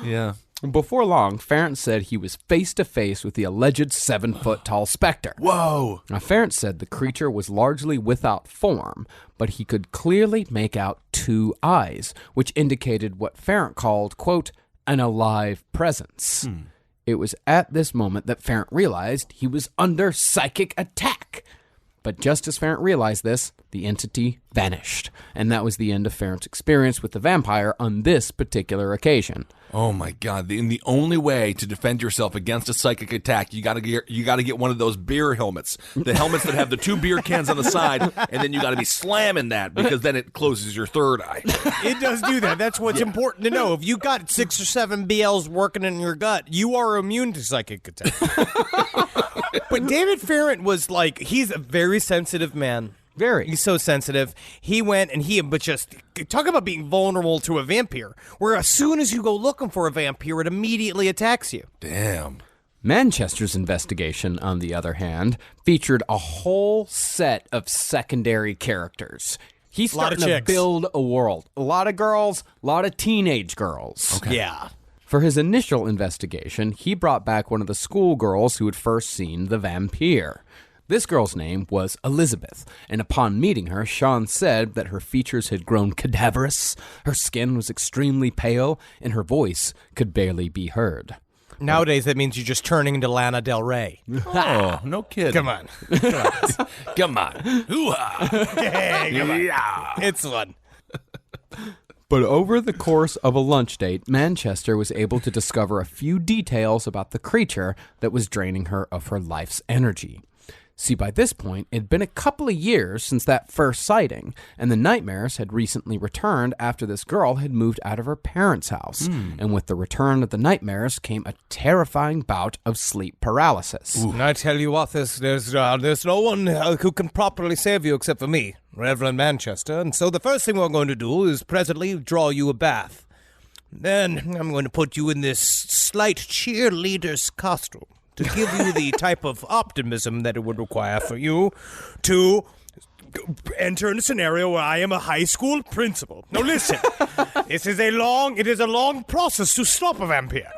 Yeah. Before long, Farrant said he was face-to-face with the alleged 7-foot-tall spectre. Whoa. Now, Farrant said the creature was largely without form, but he could clearly make out 2 eyes, which indicated what Farrant called, quote, an alive presence. It was at this moment that Farrant realized he was under psychic attack. But just as Farrant realized this, the entity vanished. And that was the end of Farrant's experience with the vampire on this particular occasion. Oh my God! The only way to defend yourself against a psychic attack, you gotta get one of those beer helmets, the helmets that have the 2 beer cans on the side, and then you gotta be slamming that because then it closes your third eye. It does do that. That's what's important to know. If you got 6 or 7 BLs working in your gut, you are immune to psychic attack. But David Farrant was he's a very sensitive man. Very. He's so sensitive. He went and but just talk about being vulnerable to a vampire, where as soon as you go looking for a vampire, it immediately attacks you. Damn. Manchester's investigation, on the other hand, featured a whole set of secondary characters. He's starting to build a world. A lot of girls, a lot of teenage girls. Okay. Yeah. For his initial investigation, he brought back one of the schoolgirls who had first seen the vampire. This girl's name was Elizabeth, and upon meeting her, Sean said that her features had grown cadaverous, her skin was extremely pale, and her voice could barely be heard. Nowadays, that means you're just turning into Lana Del Rey. Oh, no kidding. Come on. Come on. Hoo-ha. Hey, come on. Yeah. It's fun. But over the course of a lunch date, Manchester was able to discover a few details about the creature that was draining her of her life's energy. See, by this point, it had been a couple of years since that first sighting, and the nightmares had recently returned after this girl had moved out of her parents' house. And with the return of the nightmares came a terrifying bout of sleep paralysis. And I tell you what, there's no one who can properly save you except for me, Reverend Manchester. And so the first thing we're going to do is presently draw you a bath. Then I'm going to put you in this slight cheerleader's costume to give you the type of optimism that it would require for you to enter in a scenario where I am a high school principal. Now listen, it is a long process to stop a vampire.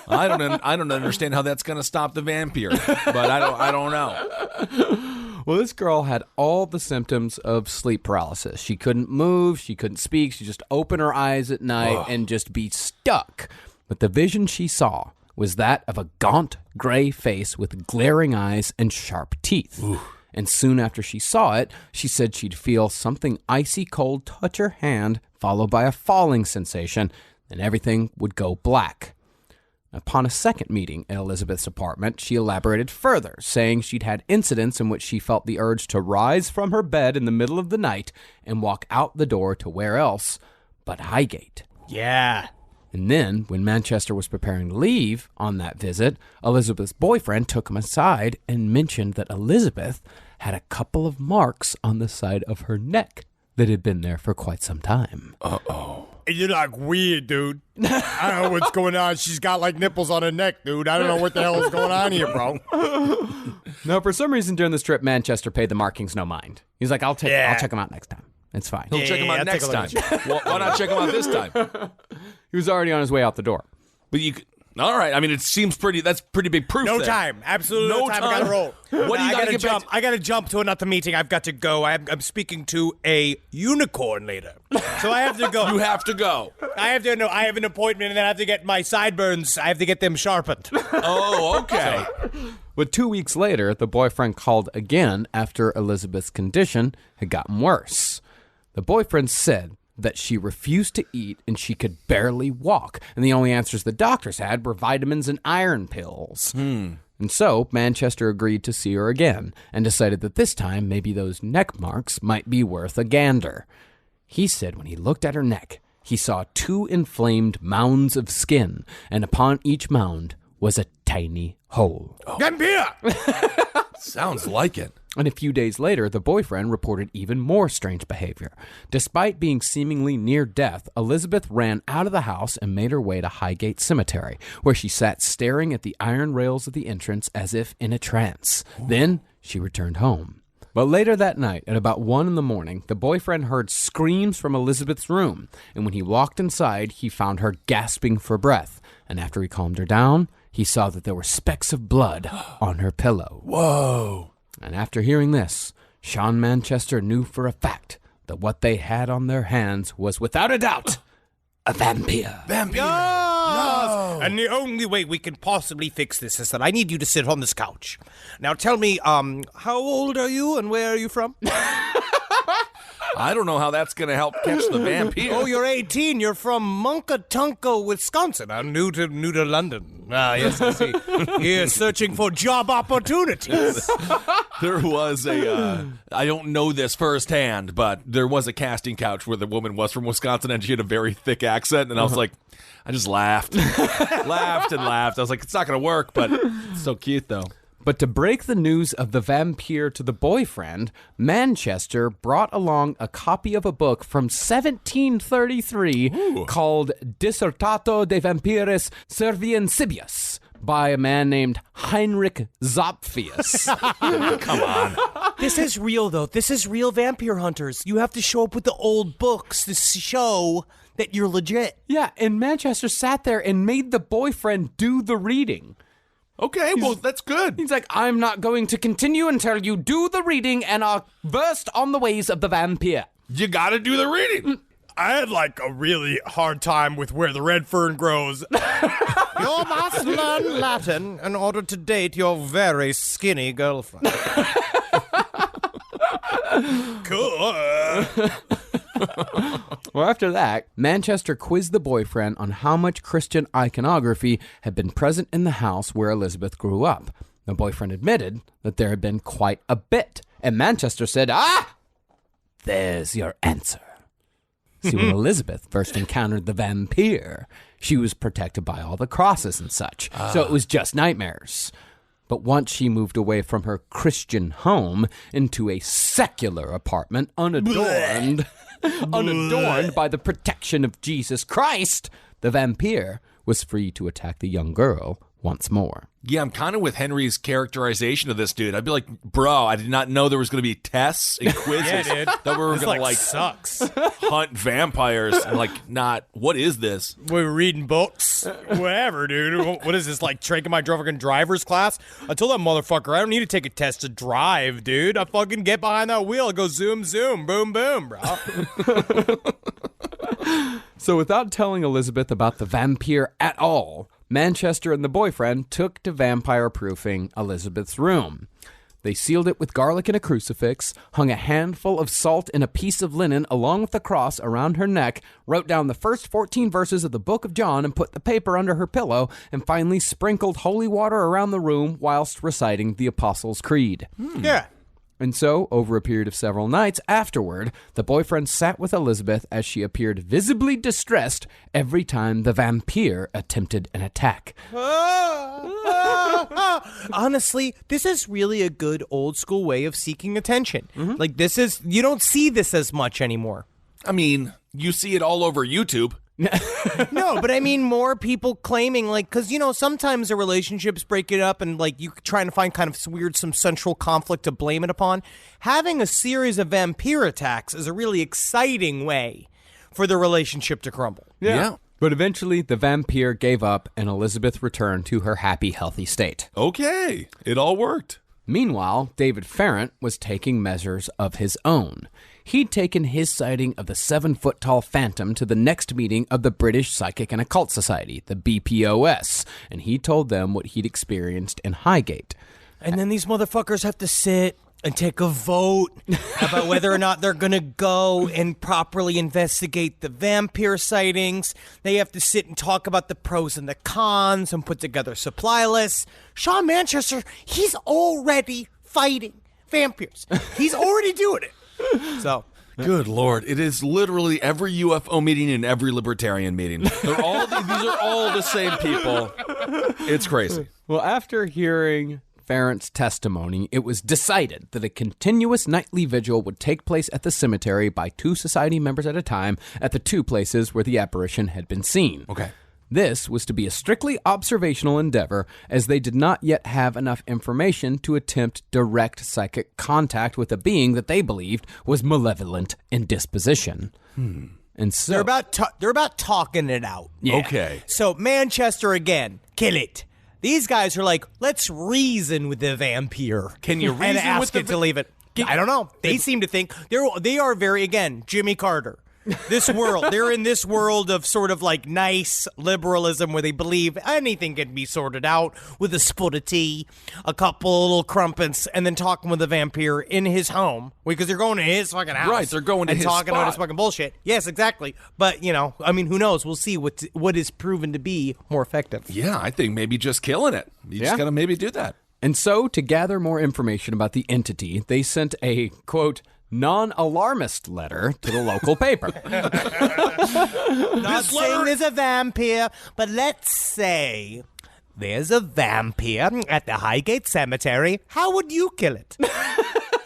I don't understand how that's going to stop the vampire, but I don't know. Well, this girl had all the symptoms of sleep paralysis. She couldn't move, she couldn't speak, she just open her eyes at night and just be stuck. But the vision she saw was that of a gaunt, gray face with glaring eyes and sharp teeth. And soon after she saw it, she said she'd feel something icy cold touch her hand, followed by a falling sensation, and everything would go black. Upon a second meeting at Elizabeth's apartment, she elaborated further, saying she'd had incidents in which she felt the urge to rise from her bed in the middle of the night and walk out the door to where else but Highgate. Yeah. And then, when Manchester was preparing to leave on that visit, Elizabeth's boyfriend took him aside and mentioned that Elizabeth had a couple of marks on the side of her neck that had been there for quite some time. Uh-oh. You're weird, dude. I don't know what's going on. She's got nipples on her neck, dude. I don't know what the hell is going on here, bro. No, for some reason during this trip, Manchester paid the markings no mind. He's like, I'll check them out next time. It's fine. He'll check him out next time. Why not check him out this time? He was already on his way out the door. But All right. I mean, it seems that's pretty big proof. No there. time. Absolutely no time. I gotta roll. What do you gotta get jump? I gotta jump to another meeting. I've got to go. I'm speaking to a unicorn later. So I have to go. You have to go. I have to know. I have an appointment, and then I have to get my sideburns. I have to get them sharpened. Oh, okay. But 2 weeks later, the boyfriend called again after Elizabeth's condition had gotten worse. The boyfriend said that she refused to eat and she could barely walk, and the only answers the doctors had were vitamins and iron pills. And so Manchester agreed to see her again and decided that this time maybe those neck marks might be worth a gander. He said when he looked at her neck, he saw 2 inflamed mounds of skin, and upon each mound was a tiny hole. Vampyre! Sounds like it. And a few days later, the boyfriend reported even more strange behavior. Despite being seemingly near death, Elizabeth ran out of the house and made her way to Highgate Cemetery, where she sat staring at the iron rails of the entrance as if in a trance. Then she returned home. But later that night, at about 1 a.m, the boyfriend heard screams from Elizabeth's room, and when he walked inside, he found her gasping for breath. And after he calmed her down, he saw that there were specks of blood on her pillow. Whoa. And after hearing this, Sean Manchester knew for a fact that what they had on their hands was, without a doubt, a vampire. Vampire. No! And the only way we can possibly fix this is that I need you to sit on this couch. Now tell me, how old are you and where are you from? I don't know how that's going to help catch the vampire. Oh, you're 18. You're from Munkatunka, Wisconsin. I'm new to London. Ah, yes, I see. Here searching for job opportunities. There was I don't know this firsthand, but there was a casting couch where the woman was from Wisconsin and she had a very thick accent. And I was like, I just laughed. Laughed and laughed. I was like, it's not going to work, but it's so cute, though. But to break the news of the vampire to the boyfriend, Manchester brought along a copy of a book from 1733 called Dissertato de Vampiris Serviensibius by a man named Heinrich Zapfius. Come on. This is real, though. This is real vampire hunters. You have to show up with the old books to show that you're legit. Yeah, and Manchester sat there and made the boyfriend do the reading. Okay, well, that's good. He's like, I'm not going to continue until you do the reading and are versed on the ways of the vampire. You got to do the reading. I had like a really hard time with where the red fern grows. You must learn Latin in order to date your very skinny girlfriend. Cool. Well, after that, Manchester quizzed the boyfriend on how much Christian iconography had been present in the house where Elizabeth grew up. The boyfriend admitted that there had been quite a bit, and Manchester said, there's your answer. See, when Elizabeth first encountered the vampire, she was protected by all the crosses and such, so it was just nightmares. But once she moved away from her Christian home into a secular apartment unadorned by the protection of Jesus Christ, the vampire was free to attack the young girl once more. Yeah, I'm kind of with Henry's characterization of this dude. I'd be like, bro, I did not know there was going to be tests and quizzes that we were going to sucks. Hunt vampires. And what is this? We're reading books. Whatever, dude. What is this, like taking my fucking driver's class? I told that motherfucker I don't need to take a test to drive, dude. I fucking get behind that wheel. I go zoom, zoom, boom, boom, bro. So without telling Elizabeth about the vampire at all, Manchester and the boyfriend took to vampire-proofing Elizabeth's room. They sealed it with garlic and a crucifix, hung a handful of salt in a piece of linen along with the cross around her neck, wrote down the first 14 verses of the book of John and put the paper under her pillow, and finally sprinkled holy water around the room whilst reciting the Apostles' Creed. Yeah. And so, over a period of several nights afterward, the boyfriend sat with Elizabeth as she appeared visibly distressed every time the vampire attempted an attack. Honestly, this is really a good old school way of seeking attention. Like, you don't see this as much anymore. I mean, you see it all over YouTube. No, but I mean more people claiming, like, because, sometimes the relationships break it up and, like, you trying to find kind of some central conflict to blame it upon. Having a series of vampire attacks is a really exciting way for the relationship to crumble. Yeah. But eventually, the vampire gave up and Elizabeth returned to her happy, healthy state. Okay, it all worked. Meanwhile, David Farrant was taking measures of his own. He'd taken his sighting of the 7-foot-tall phantom to the next meeting of the British Psychic and Occult Society, the BPOS, and he told them what he'd experienced in Highgate. And then these motherfuckers have to sit and take a vote about whether or not they're going to go and properly investigate the vampire sightings. They have to sit and talk about the pros and the cons and put together supply lists. Sean Manchester, he's already fighting vampires. He's already doing it. So... Good Lord. It is literally every UFO meeting and every libertarian meeting. These are all the same people. It's crazy. Well, after hearing Farrant's testimony, it was decided that a continuous nightly vigil would take place at the cemetery by 2 society members at a time at the 2 places where the apparition had been seen. Okay. This was to be a strictly observational endeavor, as they did not yet have enough information to attempt direct psychic contact with a being that they believed was malevolent in disposition. And so they're about talking it out. Yeah. Okay. So Manchester again, kill it. These guys are like, let's reason with the vampire. Can you and reason ask with the it to leave it? I don't know. They seem to think they are very, again, Jimmy Carter. This world, they're in this world of sort of like nice liberalism where they believe anything can be sorted out with a spot of tea, a couple little crumpets, and then talking with the vampire in his home because they're going to his fucking house. Right, they're going to and his talking about spot. his fucking bullshit. Yes, exactly. But, you know, I mean, who knows? We'll see what is proven to be more effective. Yeah, I think maybe just killing it. You just got to maybe do that. And so, to gather more information about the entity, they sent a, quote, non-alarmist letter to the local paper. Not saying there's a vampire, but let's say there's a vampire at the Highgate Cemetery. How would you kill it?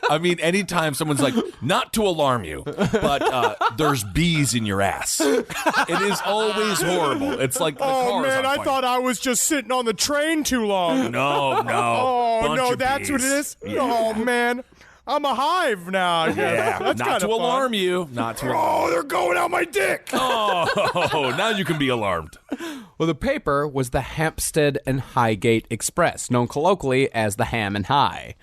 I mean, anytime someone's like, not to alarm you, but there's bees in your ass. It is always horrible. It's like the car's on fire. I was just sitting on the train too long. No. Oh, Bunch no, of that's bees. what it is? Yeah. Oh, man. I'm a hive now. I guess. Yeah, That's not kinda to fun. alarm you. Not to alarm. Oh, they're going out my dick. Oh, now you can be alarmed. Well, the paper was the Hampstead and Highgate Express, known colloquially as the Ham and High.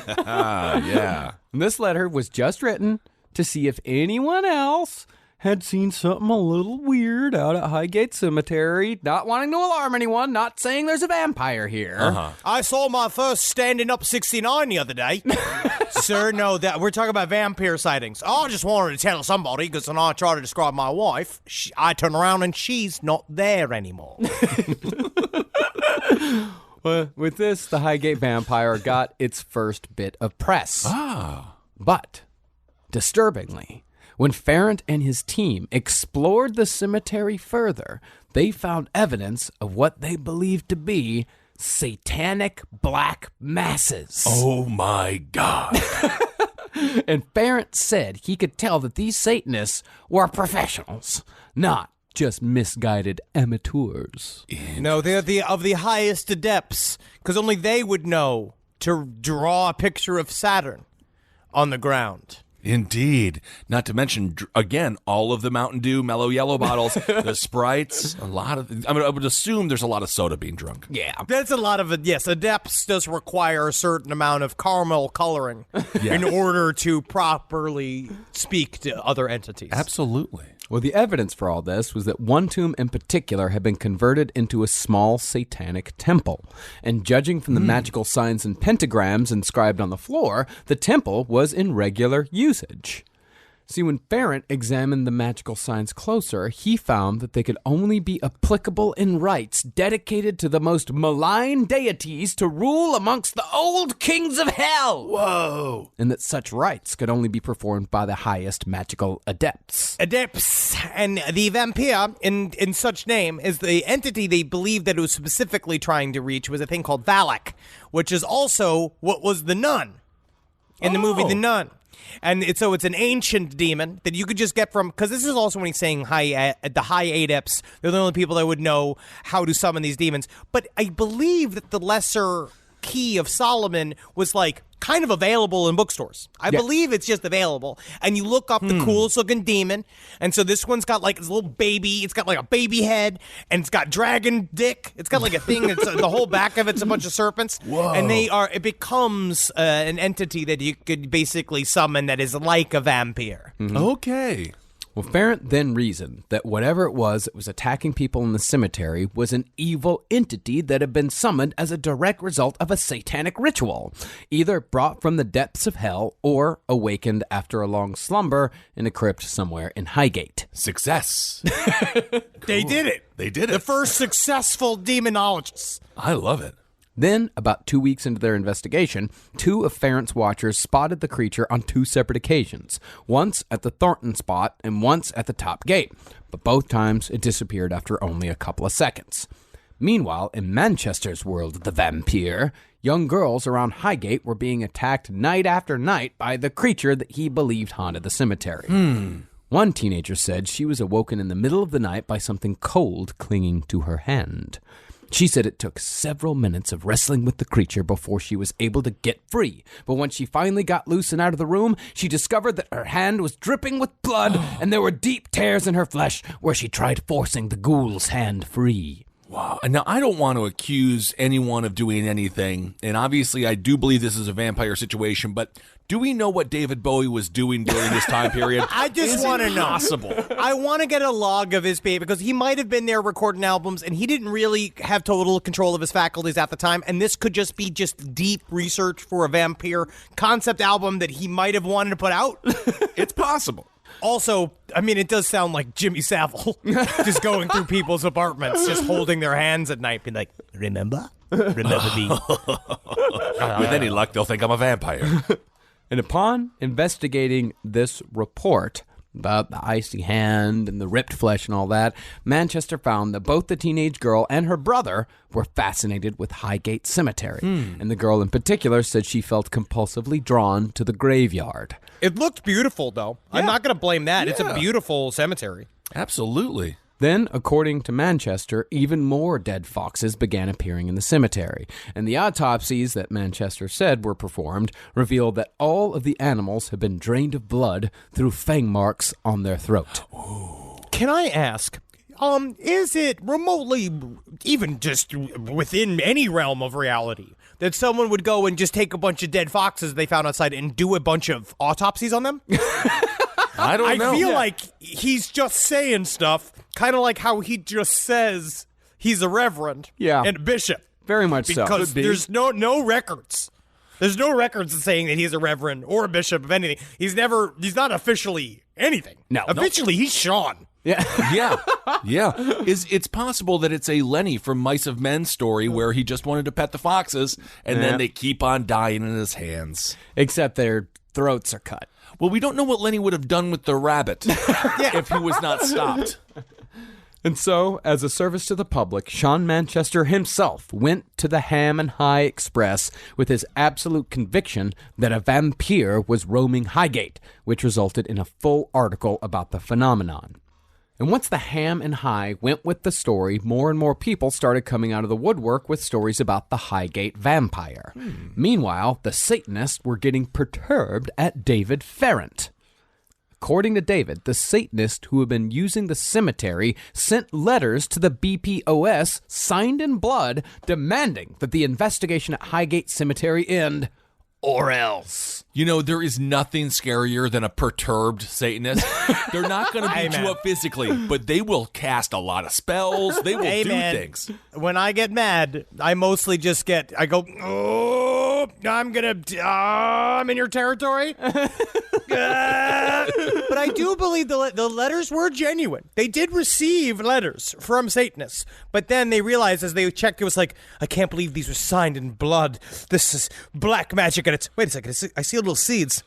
Yeah. And this letter was just written to see if anyone else had seen something a little weird out at Highgate Cemetery, not wanting to alarm anyone, not saying there's a vampire here. I saw my first standing up 69 the other day. Sir, no, that we're talking about vampire sightings. I just wanted to tell somebody because when I try to describe my wife, I turn around and she's not there anymore. Well, with this, the Highgate vampire got its first bit of press. But, disturbingly, when Farrant and his team explored the cemetery further, they found evidence of what they believed to be satanic black masses. Oh, my God. And Farrant said he could tell that these Satanists were professionals, not just misguided amateurs. No, they're of the highest adepts, because only they would know to draw a picture of Saturn on the ground. Indeed. Not to mention, again, all of the Mountain Dew Mellow Yellow bottles, the Sprites, a lot of... I would assume there's a lot of soda being drunk. Yeah. That's a lot of it. Yes, adepts does require a certain amount of caramel coloring in order to properly speak to other entities. Absolutely. Well, the evidence for all this was that one tomb in particular had been converted into a small satanic temple. And judging from the magical signs and pentagrams inscribed on the floor, the temple was in regular usage. See, when Farrant examined the magical signs closer, he found that they could only be applicable in rites dedicated to the most malign deities to rule amongst the old kings of hell. Whoa. And that such rites could only be performed by the highest magical adepts. Adepts. And the vampire, in such name, is the entity they believed that it was specifically trying to reach was a thing called Valak, which is also what was the nun in the movie The Nun. And it's an ancient demon that you could just get from, because this is also when he's saying the high adepts, they're the only people that would know how to summon these demons. But I believe that the lesser Key of Solomon was like kind of available in bookstores. I believe it's just available. And you look up the coolest looking demon. And so this one's got like this little baby. It's got like a baby head and it's got dragon dick. It's got like a thing. It's the whole back of it's a bunch of serpents. Whoa. And it becomes an entity that you could basically summon that is like a vampire. Okay. Well, Farrant then reasoned that whatever it was that was attacking people in the cemetery was an evil entity that had been summoned as a direct result of a satanic ritual, either brought from the depths of hell or awakened after a long slumber in a crypt somewhere in Highgate. Success. They did it. They did it. The first successful demonologists. I love it. Then, about 2 weeks into their investigation, 2 of Farrant's watchers spotted the creature on 2 separate occasions, once at the Thornton spot and once at the top gate, but both times it disappeared after only a couple of seconds. Meanwhile, in Manchester's world of the vampire, young girls around Highgate were being attacked night after night by the creature that he believed haunted the cemetery. One teenager said she was awoken in the middle of the night by something cold clinging to her hand. She said it took several minutes of wrestling with the creature before she was able to get free. But when she finally got loose and out of the room, she discovered that her hand was dripping with blood and there were deep tears in her flesh where she tried forcing the ghoul's hand free. Wow. And now, I don't want to accuse anyone of doing anything, and obviously I do believe this is a vampire situation, but do we know what David Bowie was doing during this time period? I just want to know. Possible. I want to get a log of his behavior because he might have been there recording albums and he didn't really have total control of his faculties at the time. And this could just be deep research for a vampire concept album that he might have wanted to put out. It's possible. Also, I mean, it does sound like Jimmy Savile just going through people's apartments, just holding their hands at night, being like, remember? Remember me? With any luck, they'll think I'm a vampire. And upon investigating this report about the icy hand and the ripped flesh and all that, Manchester found that both the teenage girl and her brother were fascinated with Highgate Cemetery. And the girl in particular said she felt compulsively drawn to the graveyard. It looked beautiful, though. Yeah. I'm not going to blame that. Yeah. It's a beautiful cemetery. Absolutely. Then, according to Manchester, even more dead foxes began appearing in the cemetery, and the autopsies that Manchester said were performed revealed that all of the animals had been drained of blood through fang marks on their throat. Ooh. Can I ask, is it remotely, even just within any realm of reality, that someone would go and just take a bunch of dead foxes they found outside and do a bunch of autopsies on them? I don't know. I feel like he's just saying stuff, kind of like how he just says he's a reverend and a bishop. Very much so. Because there's no records. There's no records saying that he's a reverend or a bishop of anything. He's not officially anything. No. Officially, he's Sean. Yeah. Yeah. It's possible that it's a Lenny from Mice of Men story where he just wanted to pet the foxes and then they keep on dying in his hands. Except their throats are cut. Well, we don't know what Lenny would have done with the rabbit if he was not stopped. And so, as a service to the public, Sean Manchester himself went to the Ham and High Express with his absolute conviction that a vampire was roaming Highgate, which resulted in a full article about the phenomenon. And once the Ham and High went with the story, more and more people started coming out of the woodwork with stories about the Highgate vampire. Meanwhile, the Satanists were getting perturbed at David Farrant. According to David, the Satanists who had been using the cemetery sent letters to the BPOS signed in blood demanding that the investigation at Highgate Cemetery end, or else. You know, there is nothing scarier than a perturbed Satanist. They're not going to beat you up physically, but they will cast a lot of spells. They will do things. When I get mad, I mostly just I go, oh, I'm in your territory. But I do believe the letters were genuine. They did receive letters from Satanists, but then they realized as they checked, it was like, I can't believe these were signed in blood. This is black magic, and wait a second, I see little seeds.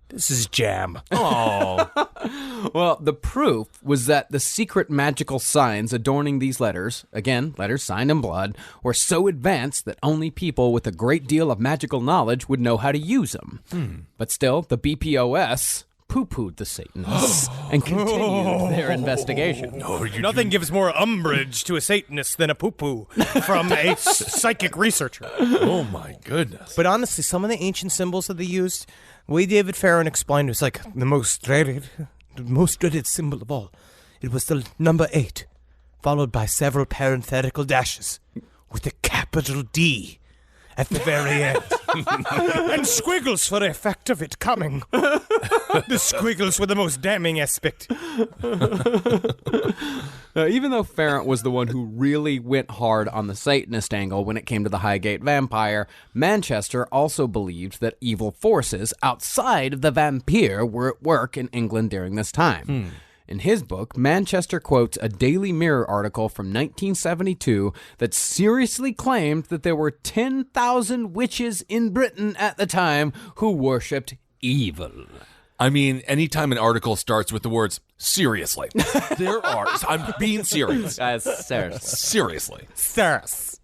This is jam. Oh. Well, the proof was that the secret magical signs adorning these letters, again, letters signed in blood, were so advanced that only people with a great deal of magical knowledge would know how to use them. But still, the BPOS poo-pooed the Satanists and continued their investigation. Nothing gives more umbrage to a Satanist than a poo-poo from a psychic researcher. Oh my goodness. But honestly, some of the ancient symbols that they used, the way David Farrant explained, it was like the most dreaded symbol of all. It was the number 8, followed by several parenthetical dashes with a capital D at the very end. And squiggles for the effect of it coming. The squiggles were the most damning aspect. Even though Farrant was the one who really went hard on the Satanist angle when it came to the Highgate vampire, Manchester also believed that evil forces outside of the vampyre were at work in England during this time. In his book, Manchester quotes a Daily Mirror article from 1972 that seriously claimed that there were 10,000 witches in Britain at the time who worshipped evil. I mean, anytime an article starts with the words, seriously, there are, I'm being serious. Seriously. Sirs.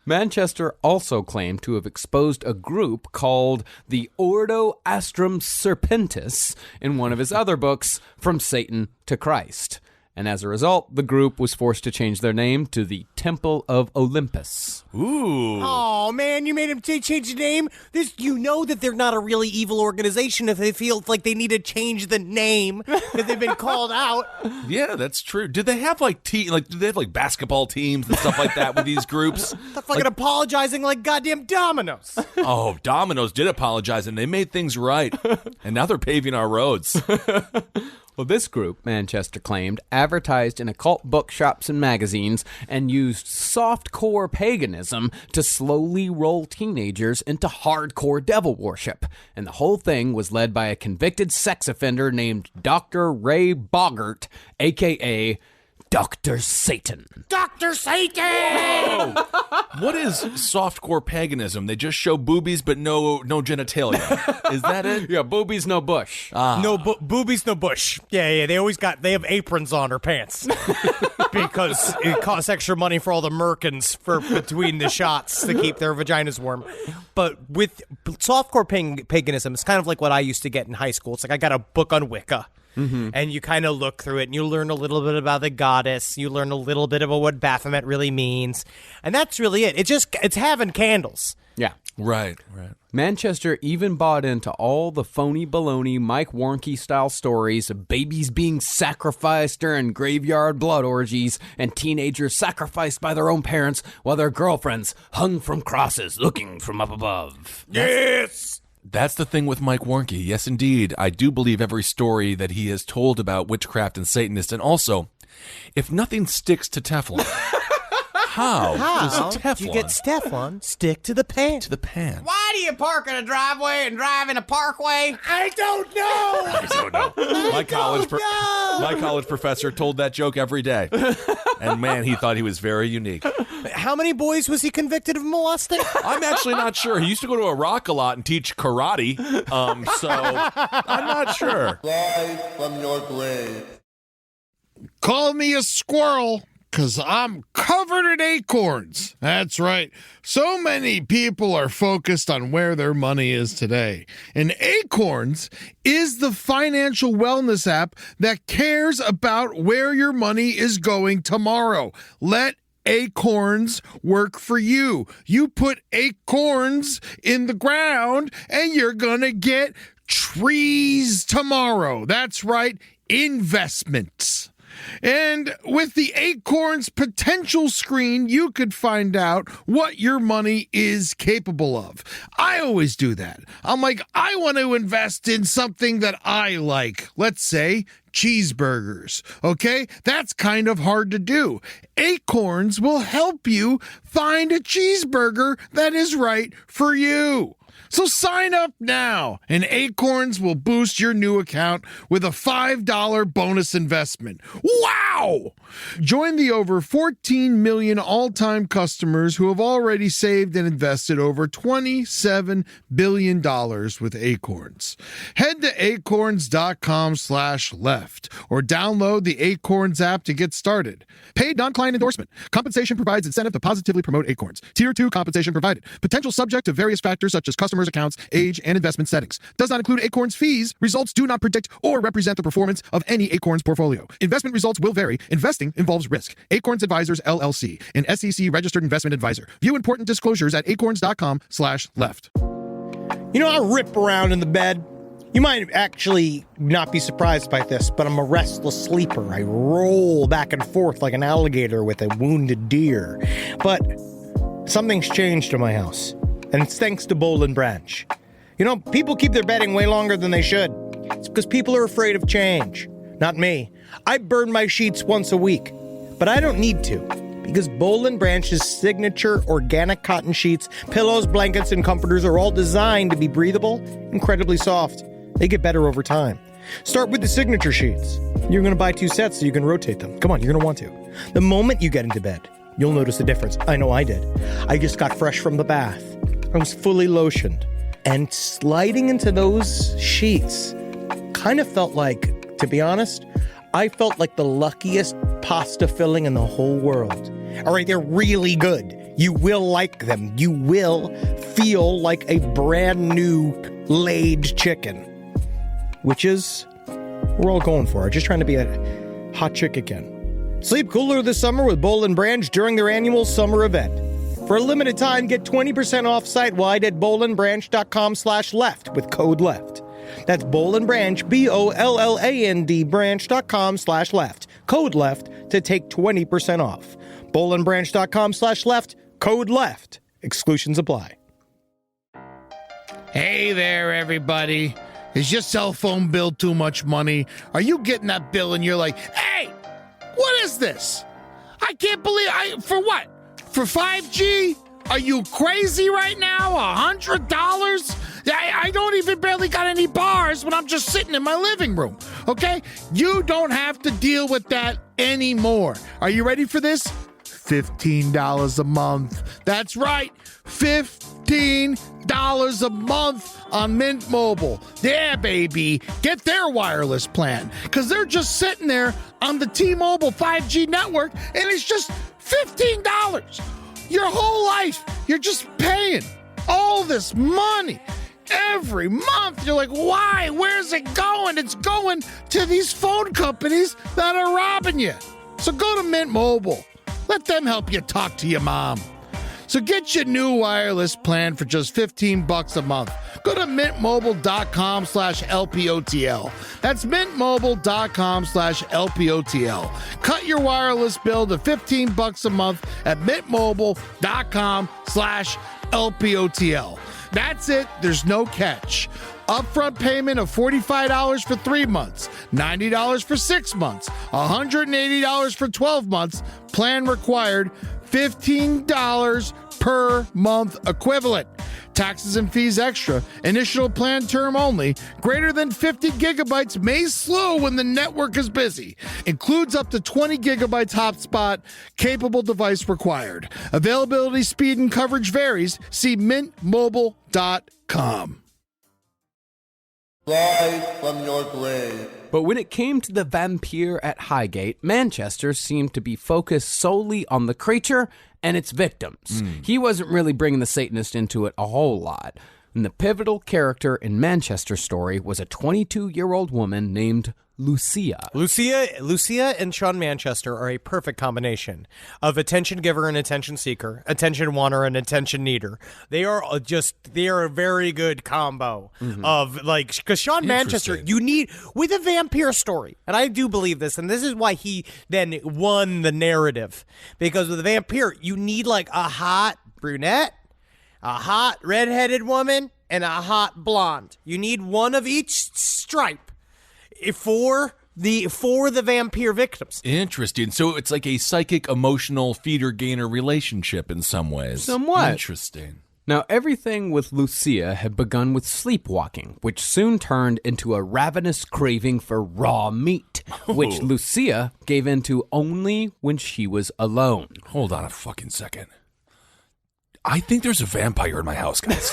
Manchester also claimed to have exposed a group called the Ordo Astrum Serpentis in one of his other books, From Satan to Christ. And as a result, the group was forced to change their name to the Temple of Olympus. Ooh. Oh, man, you made them change the name? You know that they're not a really evil organization if they feel like they need to change the name because they've been called out. Yeah, that's true. Did they have do they have basketball teams and stuff like that with these groups? They're fucking apologizing like goddamn Domino's. Oh, Domino's did apologize and they made things right. And now they're paving our roads. Well, this group, Manchester claimed, advertised in occult bookshops and magazines and used soft-core paganism to slowly roll teenagers into hardcore devil worship. And the whole thing was led by a convicted sex offender named Dr. Ray Boggart, a.k.a. Dr. Satan. Dr. Satan! Whoa. What is softcore paganism? They just show boobies but no genitalia. Is that it? Yeah, boobies, no bush. No boobies, no bush. Yeah, they have aprons on their pants. Because it costs extra money for all the merkins for between the shots to keep their vaginas warm. But with softcore paganism, it's kind of like what I used to get in high school. It's like I got a book on Wicca. Mm-hmm. And you kind of look through it and you learn a little bit about the goddess. You learn a little bit about what Baphomet really means. And that's really it. It's having candles. Yeah. Right. Manchester even bought into all the phony baloney Mike Warnke-style stories of babies being sacrificed during graveyard blood orgies and teenagers sacrificed by their own parents while their girlfriends hung from crosses looking from up above. Yes! That's the thing with Mike Warnke. Yes, indeed. I do believe every story that he has told about witchcraft and Satanists. And also, if nothing sticks to Teflon, how does Teflon you get Teflon stick to the pan? To the pan. Why do you park in a driveway and drive in a parkway? I don't know. My college professor told that joke every day. And man, he thought he was very unique. How many boys was he convicted of molesting? I'm actually not sure. He used to go to Iraq a lot and teach karate. So I'm not sure. Rise from your grave. Call me a squirrel, 'cause I'm covered in acorns. That's right. So many people are focused on where their money is today. And Acorns is the financial wellness app that cares about where your money is going tomorrow. Let Acorns work for you. You put acorns in the ground and you're gonna get trees tomorrow. That's right, investments. And with the Acorns potential screen, you could find out what your money is capable of. I always do that. I'm like, I want to invest in something that I like. Let's say cheeseburgers. Okay? That's kind of hard to do. Acorns will help you find a cheeseburger that is right for you. So sign up now, and Acorns will boost your new account with a $5 bonus investment. Wow! Join the over 14 million all-time customers who have already saved and invested over $27 billion with Acorns. Head to acorns.com/left or download the Acorns app to get started. Paid non-client endorsement. Compensation provides incentive to positively promote Acorns. Tier 2 compensation provided. Potential subject to various factors such as customer customers' accounts, age, and investment settings. Does not include Acorn's fees. Results do not predict or represent the performance of any Acorn's portfolio. Investment results will vary. Investing involves risk. Acorns Advisors, LLC, an SEC registered investment advisor. View important disclosures at acorns.com/left. You know, I rip around in the bed. You might actually not be surprised by this, but I'm a restless sleeper. I roll back and forth like an alligator with a wounded deer. But something's changed in my house, and it's thanks to Boll and Branch. You know, people keep their bedding way longer than they should. It's because people are afraid of change. Not me. I burn my sheets once a week, but I don't need to, because Boll and Branch's signature organic cotton sheets, pillows, blankets, and comforters are all designed to be breathable, incredibly soft. They get better over time. Start with the signature sheets. You're going to buy 2 sets so you can rotate them. Come on, you're going to want to. The moment you get into bed, you'll notice a difference. I know I did. I just got fresh from the bath. I was fully lotioned. And sliding into those sheets kind of felt like, to be honest, I felt like the luckiest pasta filling in the whole world. All right, they're really good. You will like them. You will feel like a brand new laid chicken. Which is, we're all going for it. Just trying to be a hot chick again. Sleep cooler this summer with Boll and Branch during their annual summer event. For a limited time, get 20% off site-wide at bollandbranch.com/left with code LEFT. That's Boll and Branch, BOLLAND branch.com/left. Code LEFT to take 20% off. bollandbranch.com/left, code LEFT. Exclusions apply. Hey there, everybody. Is your cell phone bill too much money? Are you getting that bill and you're like, hey, what is this? I can't believe for what? For 5G? Are you crazy right now? $100? I don't even barely got any bars when I'm just sitting in my living room, okay? You don't have to deal with that anymore. Are you ready for this? $15 a month. That's right, $15 a month on Mint Mobile. Yeah, baby. Get their wireless plan, because they're just sitting there on the T-Mobile 5G network, and it's just $15. Your whole life, you're just paying all this money every month. You're like, why? Where's it going? It's going to these phone companies that are robbing you. So go to Mint Mobile. Let them help you talk to your mom. So get your new wireless plan for just $15 a month. Go to mintmobile.com/LPOTL. That's mintmobile.com/LPOTL. Cut your wireless bill to $15 a month at mintmobile.com/LPOTL. That's it. There's no catch. Upfront payment of $45 for 3 months, $90 for 6 months, $180 for 12 months. Plan required, $15 per month equivalent. Taxes and fees extra. Initial plan term only. Greater than 50 gigabytes may slow when the network is busy. Includes up to 20 gigabytes hotspot. Capable device required. Availability, speed, and coverage varies. See mintmobile.com. Rise from your grave. But when it came to the vampyre at Highgate, Manchester seemed to be focused solely on the creature and its victims. He wasn't really bringing the Satanist into it a whole lot. And the pivotal character in Manchester's story was a 22-year-old woman named Lucia. Lucia and Sean Manchester are a perfect combination of attention giver and attention seeker, attention wanter and attention needer. They are a very good combo of, like, because Sean Manchester, you need, with a vampire story, and I do believe this, and this is why he then won the narrative, because with a vampire, you need like a hot brunette, a hot redheaded woman, and a hot blonde. You need one of each stripe for the vampire victims. Interesting. So it's like a psychic, emotional feeder-gainer relationship in some ways. Somewhat. Interesting. Now, everything with Lucia had begun with sleepwalking, which soon turned into a ravenous craving for raw meat, which Lucia gave into only when she was alone. Hold on a fucking second. I think there's a vampire in my house, guys.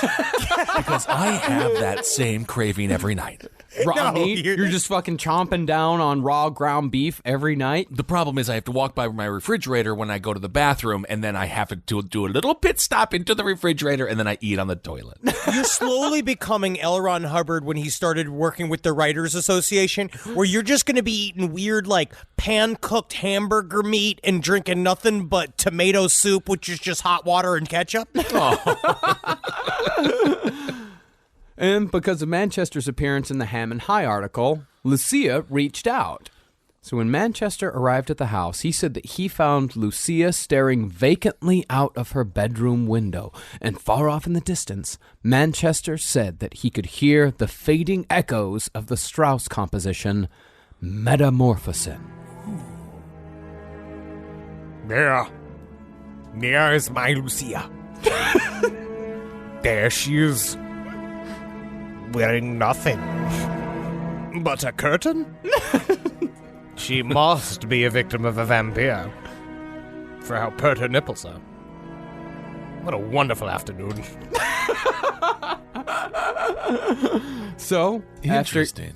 Because I have that same craving every night. Raw meat? You're just fucking chomping down on raw ground beef every night? The problem is I have to walk by my refrigerator when I go to the bathroom, and then I have to do a little pit stop into the refrigerator, and then I eat on the toilet. You're slowly becoming L. Ron Hubbard when he started working with the Writers Association, where you're just going to be eating weird, like, pan-cooked hamburger meat and drinking nothing but tomato soup, which is just hot water and ketchup. And because of Manchester's appearance in the Ham and High article, Lucia reached out. So when Manchester arrived at the house, he said that he found Lucia staring vacantly out of her bedroom window. And far off in the distance, Manchester said that he could hear the fading echoes of the Strauss composition, Metamorphosin. There is my Lucia. There she is, wearing nothing but a curtain. She must be a victim of a vampire, for how pert her nipples are. What a wonderful afternoon. So, Interesting.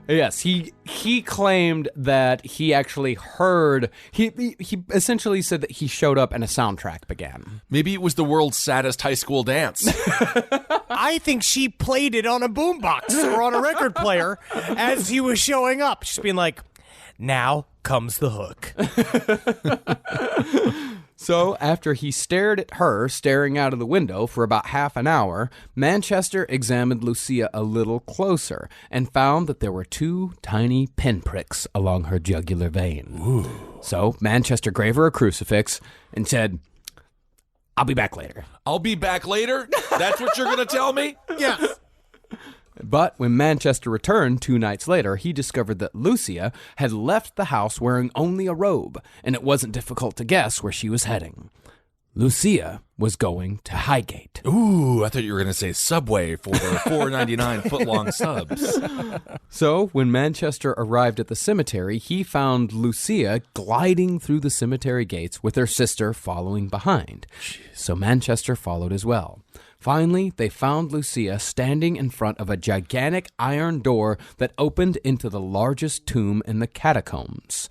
Yes, he claimed that he actually heard, he essentially said that he showed up and a soundtrack began. Maybe it was the world's saddest high school dance. I think she played it on a boombox or on a record player as he was showing up. Just being like, now comes the hook. So, after he stared at her, staring out of the window for about half an hour, Manchester examined Lucia a little closer and found that there were 2 tiny pinpricks along her jugular vein. Ooh. So, Manchester gave her a crucifix and said, "I'll be back later." I'll be back later? That's what you're going to tell me? Yes. But when Manchester returned 2 nights later, he discovered that Lucia had left the house wearing only a robe, and it wasn't difficult to guess where she was heading. Lucia was going to Highgate. Ooh, I thought you were going to say Subway for their $4.99 foot-long subs. So, when Manchester arrived at the cemetery, he found Lucia gliding through the cemetery gates with her sister following behind. So Manchester followed as well. Finally, they found Lucia standing in front of a gigantic iron door that opened into the largest tomb in the catacombs.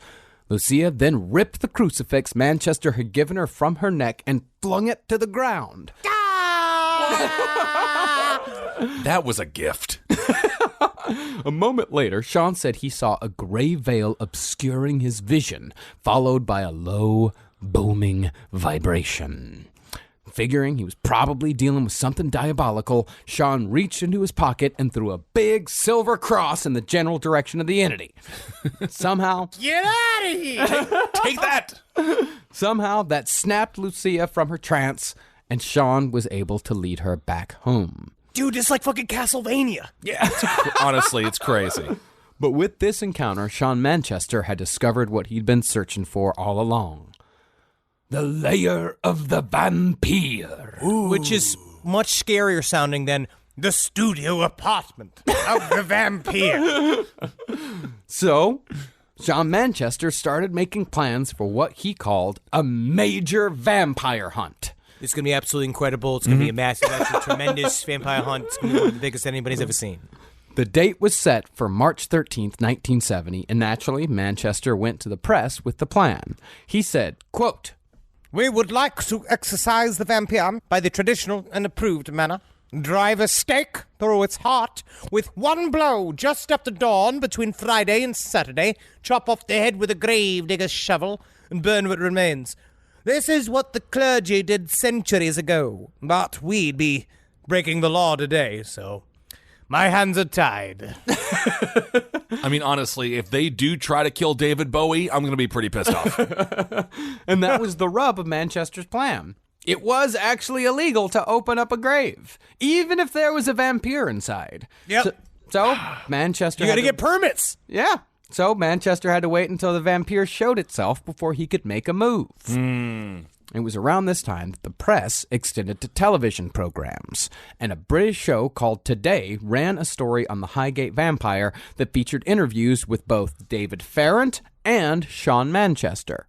Lucia then ripped the crucifix Manchester had given her from her neck and flung it to the ground. That was a gift. A moment later, Sean said he saw a gray veil obscuring his vision, followed by a low, booming vibration. Figuring he was probably dealing with something diabolical, Sean reached into his pocket and threw a big silver cross in the general direction of the entity. Somehow... Get out of here! Take that! Somehow, that snapped Lucia from her trance, and Sean was able to lead her back home. Dude, it's like fucking Castlevania. Yeah. Honestly, it's crazy. But with this encounter, Sean Manchester had discovered what he'd been searching for all along. The lair of the vampyre. Ooh. Which is much scarier sounding than the studio apartment of the vampire. So, Sean Manchester started making plans for what he called a major vampire hunt. It's going to be absolutely incredible. It's going to be a massive, actually tremendous vampire hunt. It's going to be one of the biggest anybody's ever seen. The date was set for March 13th, 1970, and naturally, Manchester went to the press with the plan. He said, quote, "We would like to exercise the vampire by the traditional and approved manner. Drive a stake through its heart with one blow just after dawn between Friday and Saturday. Chop off the head with a grave digger's shovel and burn what remains. This is what the clergy did centuries ago, but we'd be breaking the law today, so my hands are tied." I mean, honestly, if they do try to kill David Bowie, I'm going to be pretty pissed off. And that was the rub of Manchester's plan. It was actually illegal to open up a grave, even if there was a vampire inside. Yep. So Manchester You got to had get permits. Yeah. So Manchester had to wait until the vampire showed itself before he could make a move. It was around this time that the press extended to television programs, and a British show called Today ran a story on the Highgate vampire that featured interviews with both David Farrant and Sean Manchester.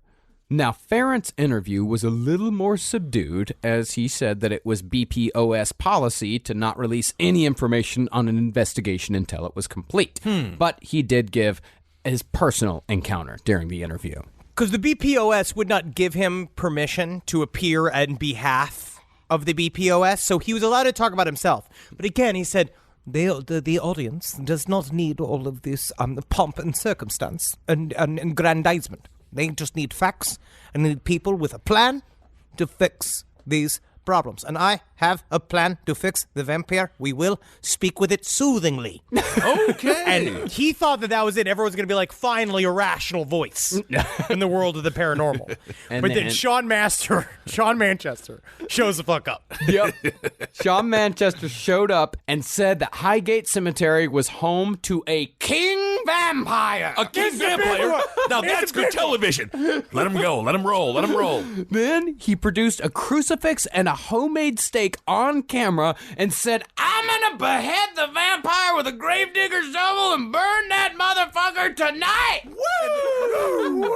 Now, Farrant's interview was a little more subdued, as he said that it was BPOS policy to not release any information on an investigation until it was complete. But he did give his personal encounter during the interview. Because the BPOS would not give him permission to appear on behalf of the BPOS, so he was allowed to talk about himself. But again, he said, the audience does not need all of this pomp and circumstance and aggrandizement. They just need facts and need people with a plan to fix these problems. And I have a plan to fix the vampire. We will speak with it soothingly. Okay. And he thought that was it. Everyone's going to be like, finally, a rational voice in the world of the paranormal. But then Sean Manchester shows the fuck up. Yep. Sean Manchester showed up and said that Highgate Cemetery was home to a king vampire. A king vampire? Now that's good television. Let him go. Let him roll. Let him roll. Then he produced a crucifix and a homemade stake on camera and said, I'm gonna behead the vampire with a gravedigger shovel and burn that motherfucker tonight. Woo!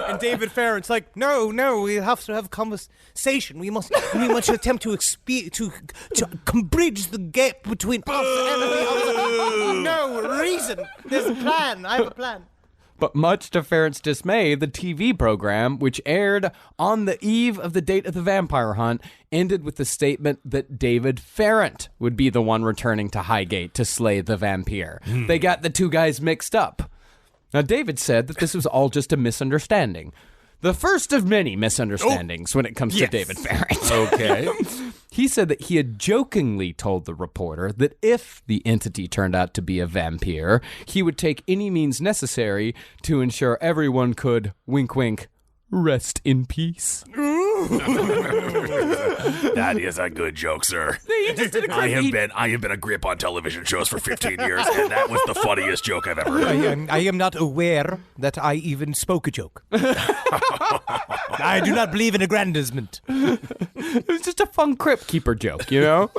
And David Farrant's like, no, we have to have a conversation. We must attempt to bridge the gap between us and the other. No, reason. There's a plan. I have a plan. But much to Farrant's dismay, the TV program, which aired on the eve of the date of the vampire hunt, ended with the statement that David Farrant would be the one returning to Highgate to slay the vampire. They got the two guys mixed up. Now, David said that this was all just a misunderstanding. The first of many misunderstandings when it comes to David Farrant. Okay. He said that he had jokingly told the reporter that if the entity turned out to be a vampire, he would take any means necessary to ensure everyone could, wink wink, rest in peace. That is a good joke, sir. I have been a grip on television shows for 15 years, and that was the funniest joke I've ever heard. I am not aware that I even spoke a joke. I do not believe in aggrandizement. It was just a fun crypt keeper joke, you know?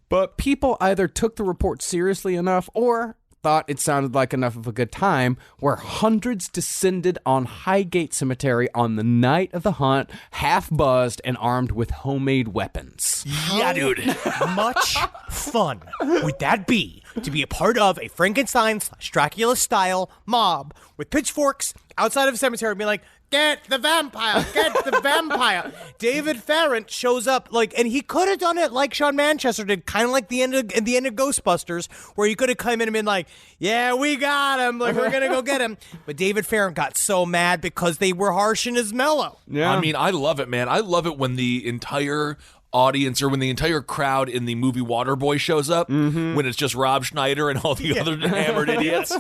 But people either took the report seriously enough or thought it sounded like enough of a good time, where hundreds descended on Highgate Cemetery on the night of the hunt, half buzzed and armed with homemade weapons. Yeah, dude. Much fun would that be to be a part of a Frankenstein/Dracula-style mob with pitchforks outside of a cemetery and be like, get the vampire, get the vampire. David Farrant shows up, and he could have done it like Sean Manchester did, kind of like the end of Ghostbusters, where he could have come in and been like, yeah, we got him, we're going to go get him. But David Farrant got so mad because they were harsh and as mellow. Yeah. I mean, I love it, man. I love it when the entire audience or when the entire crowd in the movie Waterboy shows up, when it's just Rob Schneider and all the other hammered idiots.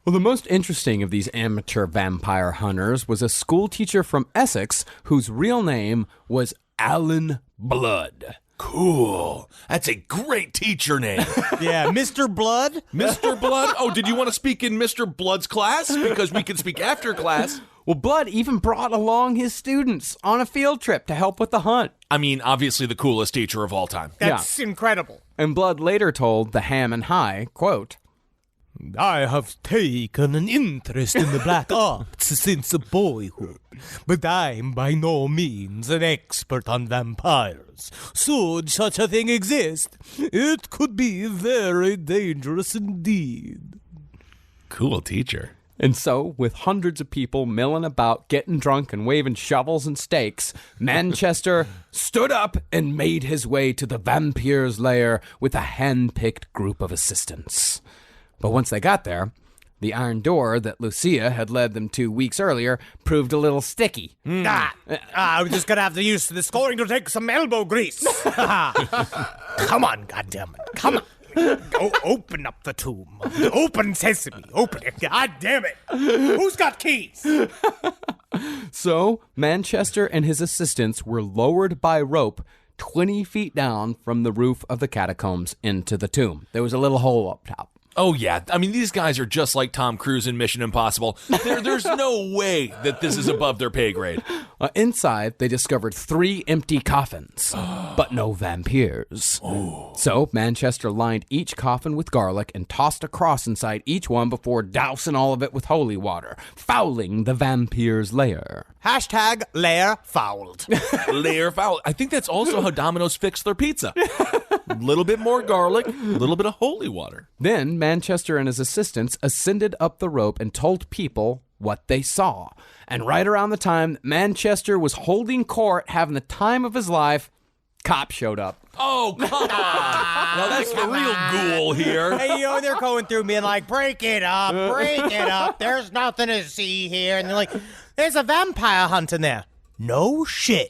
Well, the most interesting of these amateur vampire hunters was a school teacher from Essex whose real name was Alan Blood. Cool. That's a great teacher name. Yeah, Mr. Blood? Mr. Blood? Oh, did you want to speak in Mr. Blood's class? Because we can speak after class. Well, Blood even brought along his students on a field trip to help with the hunt. I mean, obviously the coolest teacher of all time. That's incredible. And Blood later told the Ham and High, quote, I have taken an interest in the black arts since boyhood, but I'm by no means an expert on vampires. Should such a thing exist, it could be very dangerous indeed. Cool teacher. And so, with hundreds of people milling about, getting drunk and waving shovels and stakes, Manchester stood up and made his way to the vampire's lair with a hand-picked group of assistants. But once they got there, the iron door that Lucia had led them to weeks earlier proved a little sticky. I'm just going to have to use this going to take some elbow grease. Come on, goddammit. Come on. Go open up the tomb. Open sesame. Open it. God damn it. Who's got keys? So, Manchester and his assistants were lowered by rope 20 feet down from the roof of the catacombs into the tomb. There was a little hole up top. Oh, yeah. I mean, these guys are just like Tom Cruise in Mission Impossible. There's no way that this is above their pay grade. Inside, they discovered 3 empty coffins, but no vampires. So Manchester lined each coffin with garlic and tossed a cross inside each one before dousing all of it with holy water, fouling the vampire's lair. Hashtag lair fouled. Layer foul. I think that's also how Domino's fixed their pizza. A little bit more garlic, a little bit of holy water. Then Manchester and his assistants ascended up the rope and told people what they saw. And right around the time that Manchester was holding court, having the time of his life, cops showed up. Oh, come on. Now that's the real ghoul here. Hey, they're going through being like, break it up. There's nothing to see here. And they're like, there's a vampire hunt in there. No shit.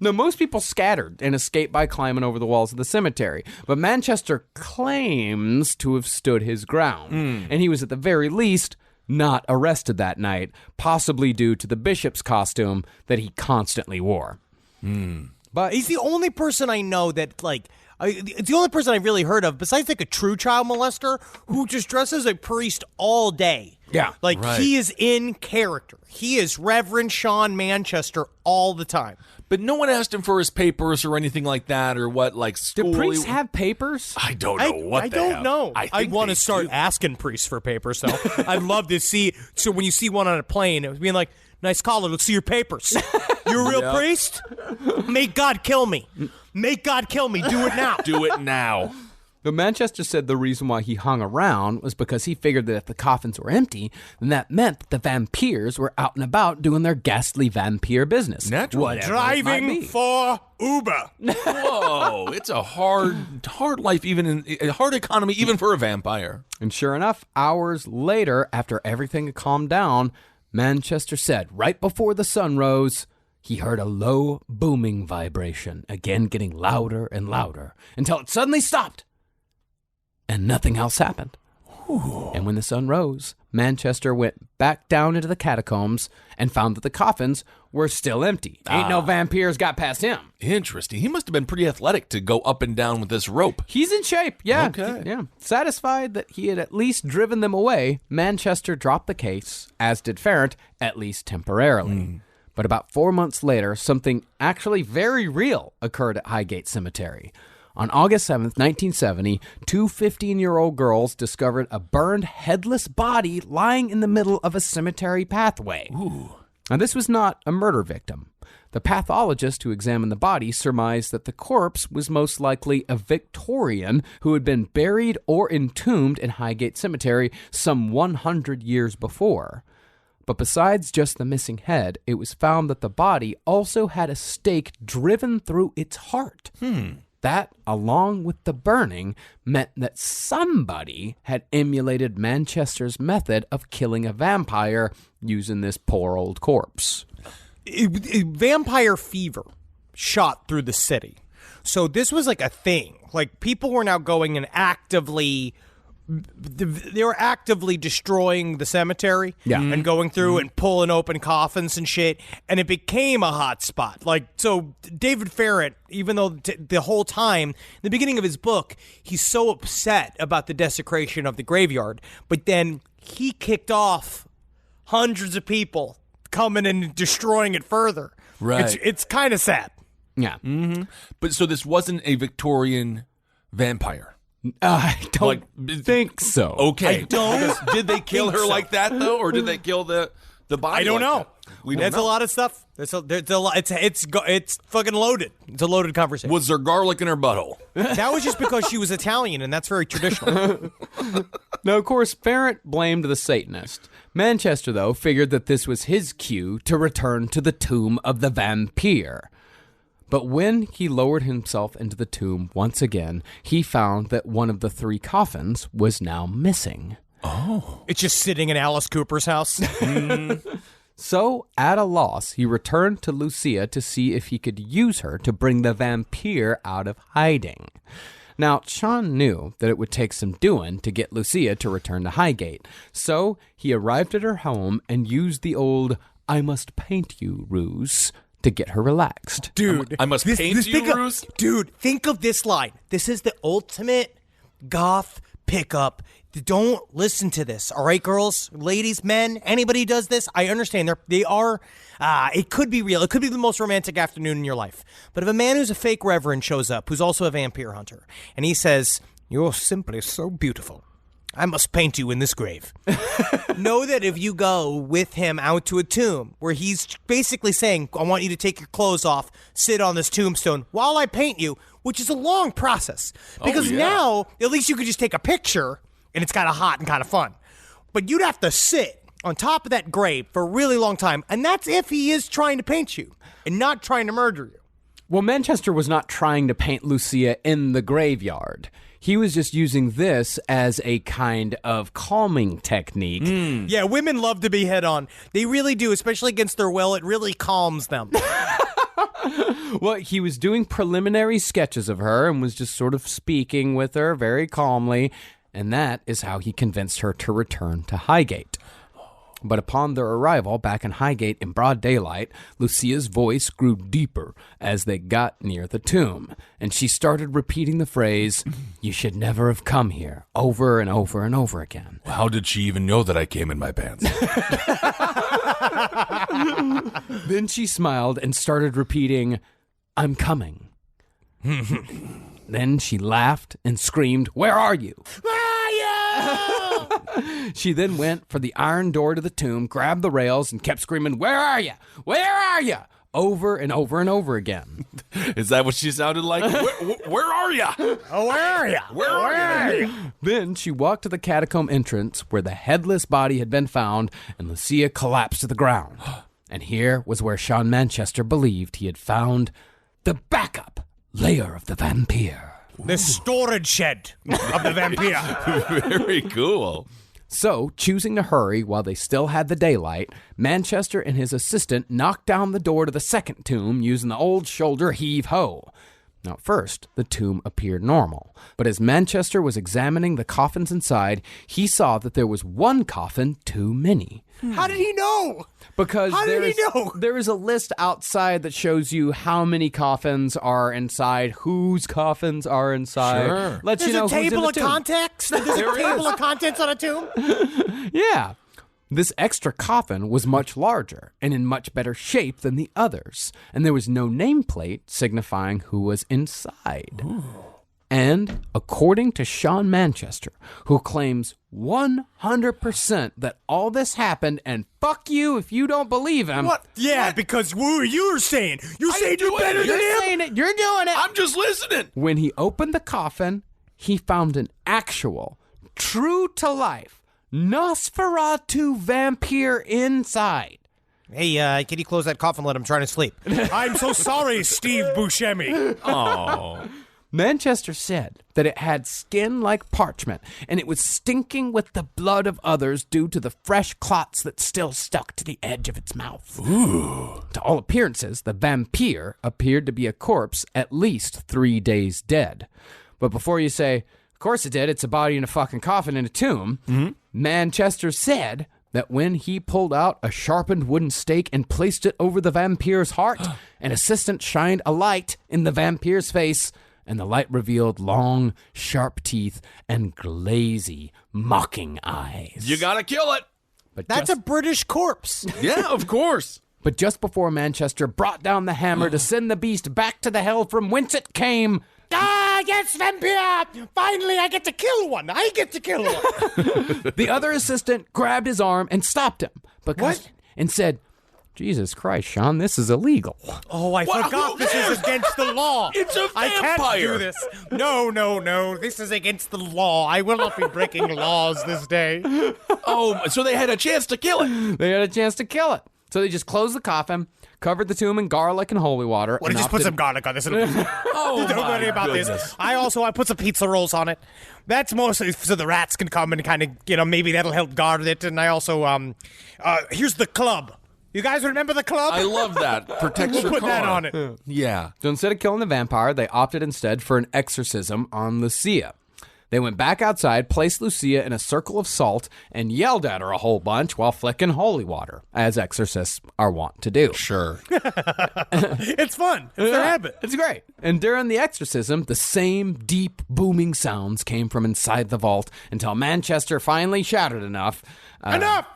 Now, most people scattered and escaped by climbing over the walls of the cemetery, but Manchester claims to have stood his ground, and he was at the very least not arrested that night, possibly due to the bishop's costume that he constantly wore. But he's the only person I know that, like, it's the only person I've really heard of, besides, like, a true child molester, who just dresses a priest all day. Yeah. Like, he is in character. He is Reverend Sean Manchester all the time. But no one asked him for his papers or anything like that, or what, like, school. Do priests have papers? I don't know what I they don't have. know. I want they to start do. asking priests for papers, though. I'd love to see. So when you see one on a plane, it was being like, nice caller, let's see your papers. You're a real priest? Make God kill me. Make God kill me. Do it now. Do it now. But Manchester said the reason why he hung around was because he figured that if the coffins were empty, then that meant that the vampires were out and about doing their ghastly vampire business. Naturally. Driving for Uber. Whoa, it's a hard life, a hard economy, even for a vampire. And sure enough, hours later, after everything had calmed down, Manchester said right before the sun rose, he heard a low booming vibration, again getting louder and louder, until it suddenly stopped. And nothing else happened. Ooh. And when the sun rose, Manchester went back down into the catacombs and found that the coffins were still empty. Ain't no vampires got past him. Interesting. He must have been pretty athletic to go up and down with this rope. He's in shape, yeah. Okay. Yeah. Satisfied that he had at least driven them away, Manchester dropped the case, as did Farrant, at least temporarily. But about 4 months later, something actually very real occurred at Highgate Cemetery. On August 7th, 1970, 2 15-year-old girls discovered a burned, headless body lying in the middle of a cemetery pathway. Ooh. Now, this was not a murder victim. The pathologist who examined the body surmised that the corpse was most likely a Victorian who had been buried or entombed in Highgate Cemetery some 100 years before. But besides just the missing head, it was found that the body also had a stake driven through its heart. That, along with the burning, meant that somebody had emulated Manchester's method of killing a vampire using this poor old corpse. Vampire fever shot through the city. So this was like a thing. Like, people were now going and they were actively destroying the cemetery and going through and pulling open coffins and shit, and it became a hot spot. Like, so David Farrant, even though the whole time, the beginning of his book, he's so upset about the desecration of the graveyard, but then he kicked off hundreds of people coming and destroying it further. Right. It's kind of sad. Yeah. But so this wasn't a Victorian vampire. I don't think so. Okay. I don't. Did they kill her so. like that though, or did they kill the body? I don't like know. that? We don't There's know. a lot of stuff. There's a lot. It's fucking loaded. It's a loaded conversation. Was there garlic in her butthole? That was just because she was Italian, and that's very traditional. Now, of course, Farrant blamed the Satanist. Manchester, though, figured that this was his cue to return to the tomb of the vampire. But when he lowered himself into the tomb once again, he found that one of the 3 coffins was now missing. Oh. It's just sitting in Alice Cooper's house. So, at a loss, he returned to Lucia to see if he could use her to bring the vampire out of hiding. Now, Sean knew that it would take some doing to get Lucia to return to Highgate, so he arrived at her home and used the old "I must paint you" ruse to get her relaxed. Dude, I must paint you, Bruce? Dude, think of this line. This is the ultimate goth pick up. Don't listen to this, all right, girls, ladies, men, anybody who does this, I understand. They are, it could be real. It could be the most romantic afternoon in your life. But if a man who's a fake reverend shows up, who's also a vampire hunter, and he says, "You're simply so beautiful, I must paint you in this grave." Know that if you go with him out to a tomb where he's basically saying, "I want you to take your clothes off, sit on this tombstone while I paint you," which is a long process. Because now, at least you could just take a picture and it's kind of hot and kind of fun. But you'd have to sit on top of that grave for a really long time, and that's if he is trying to paint you and not trying to murder you. Well, Manchester was not trying to paint Lucia in the graveyard. He was just using this as a kind of calming technique. Yeah, women love to be hit on. They really do, especially against their will. It really calms them. Well, he was doing preliminary sketches of her and was just sort of speaking with her very calmly, and that is how he convinced her to return to Highgate. But upon their arrival back in Highgate in broad daylight, Lucia's voice grew deeper as they got near the tomb, and she started repeating the phrase, "You should never have come here," over and over and over again. How did she even know that I came in my pants? Then she smiled and started repeating, "I'm coming." Then she laughed and screamed, "Where are you?" She then went for the iron door to the tomb, grabbed the rails, and kept screaming, "Where are you? Where are you?" over and over and over again. Is that what she sounded like? Where are you? Oh, where are you? Where are you? Then she walked to the catacomb entrance where the headless body had been found, and Lucia collapsed to the ground. And here was where Sean Manchester believed he had found the backup layer of the vampire. The storage shed of the vampire. Very cool. So, choosing to hurry while they still had the daylight, Manchester and his assistant knocked down the door to the second tomb using the old shoulder heave-ho. Now, at first, the tomb appeared normal, but as Manchester was examining the coffins inside, he saw that there was one coffin too many. How did he know? Because How did he know? there is a list outside that shows you how many coffins are inside, whose coffins are inside. Sure. Lets There's you know a table who's in the of tomb. contents? There's a table of contents on a tomb? Yeah. This extra coffin was much larger and in much better shape than the others, and there was no nameplate signifying who was inside. Ooh. And according to Sean Manchester, who claims 100% that all this happened, and fuck you if you don't believe him. What? Yeah, because you're saying. You're saying you're better than him? You're saying it. You're doing it. I'm just listening. When he opened the coffin, he found an actual, true-to-life Nosferatu vampire inside. Hey, can you close that coffin lid? I'm trying to sleep. I'm so sorry, Steve Buscemi. Oh. Manchester said that it had skin like parchment, and it was stinking with the blood of others due to the fresh clots that still stuck to the edge of its mouth. Ooh. To all appearances, the vampire appeared to be a corpse at least 3 days dead. But before you say, of course it did, it's a body in a fucking coffin in a tomb, Manchester said that when he pulled out a sharpened wooden stake and placed it over the vampire's heart, an assistant shined a light in the vampire's face, and the light revealed long, sharp teeth and glazy, mocking eyes. You gotta kill it. But That's a British corpse. Yeah, of course. But just before Manchester brought down the hammer to send the beast back to the hell from whence it came... Ah, yes, vampire! Finally, I get to kill one. The other assistant grabbed his arm and stopped him. And said, Jesus Christ, Sean, this is illegal. Oh, I forgot this is against the law. It's a vampire. I can't do this. No. This is against the law. I will not be breaking laws this day. Oh, so they had a chance to kill it. They had a chance to kill it. So they just closed the coffin, covered the tomb in garlic and holy water. What, just put some garlic on this? Oh, don't worry about goodness. this. I put some pizza rolls on it. That's mostly so the rats can come and kind of, maybe that'll help guard it. And I also, here's the club. You guys remember the club? I love that. Protects your Put car. that on it. Yeah. So instead of killing the vampire, they opted instead for an exorcism on Lucia. They went back outside, placed Lucia in a circle of salt, and yelled at her a whole bunch while flicking holy water, as exorcists are wont to do. Sure. It's fun. It's their habit. It's great. And during the exorcism, the same deep, booming sounds came from inside the vault until Manchester finally shouted enough. Enough!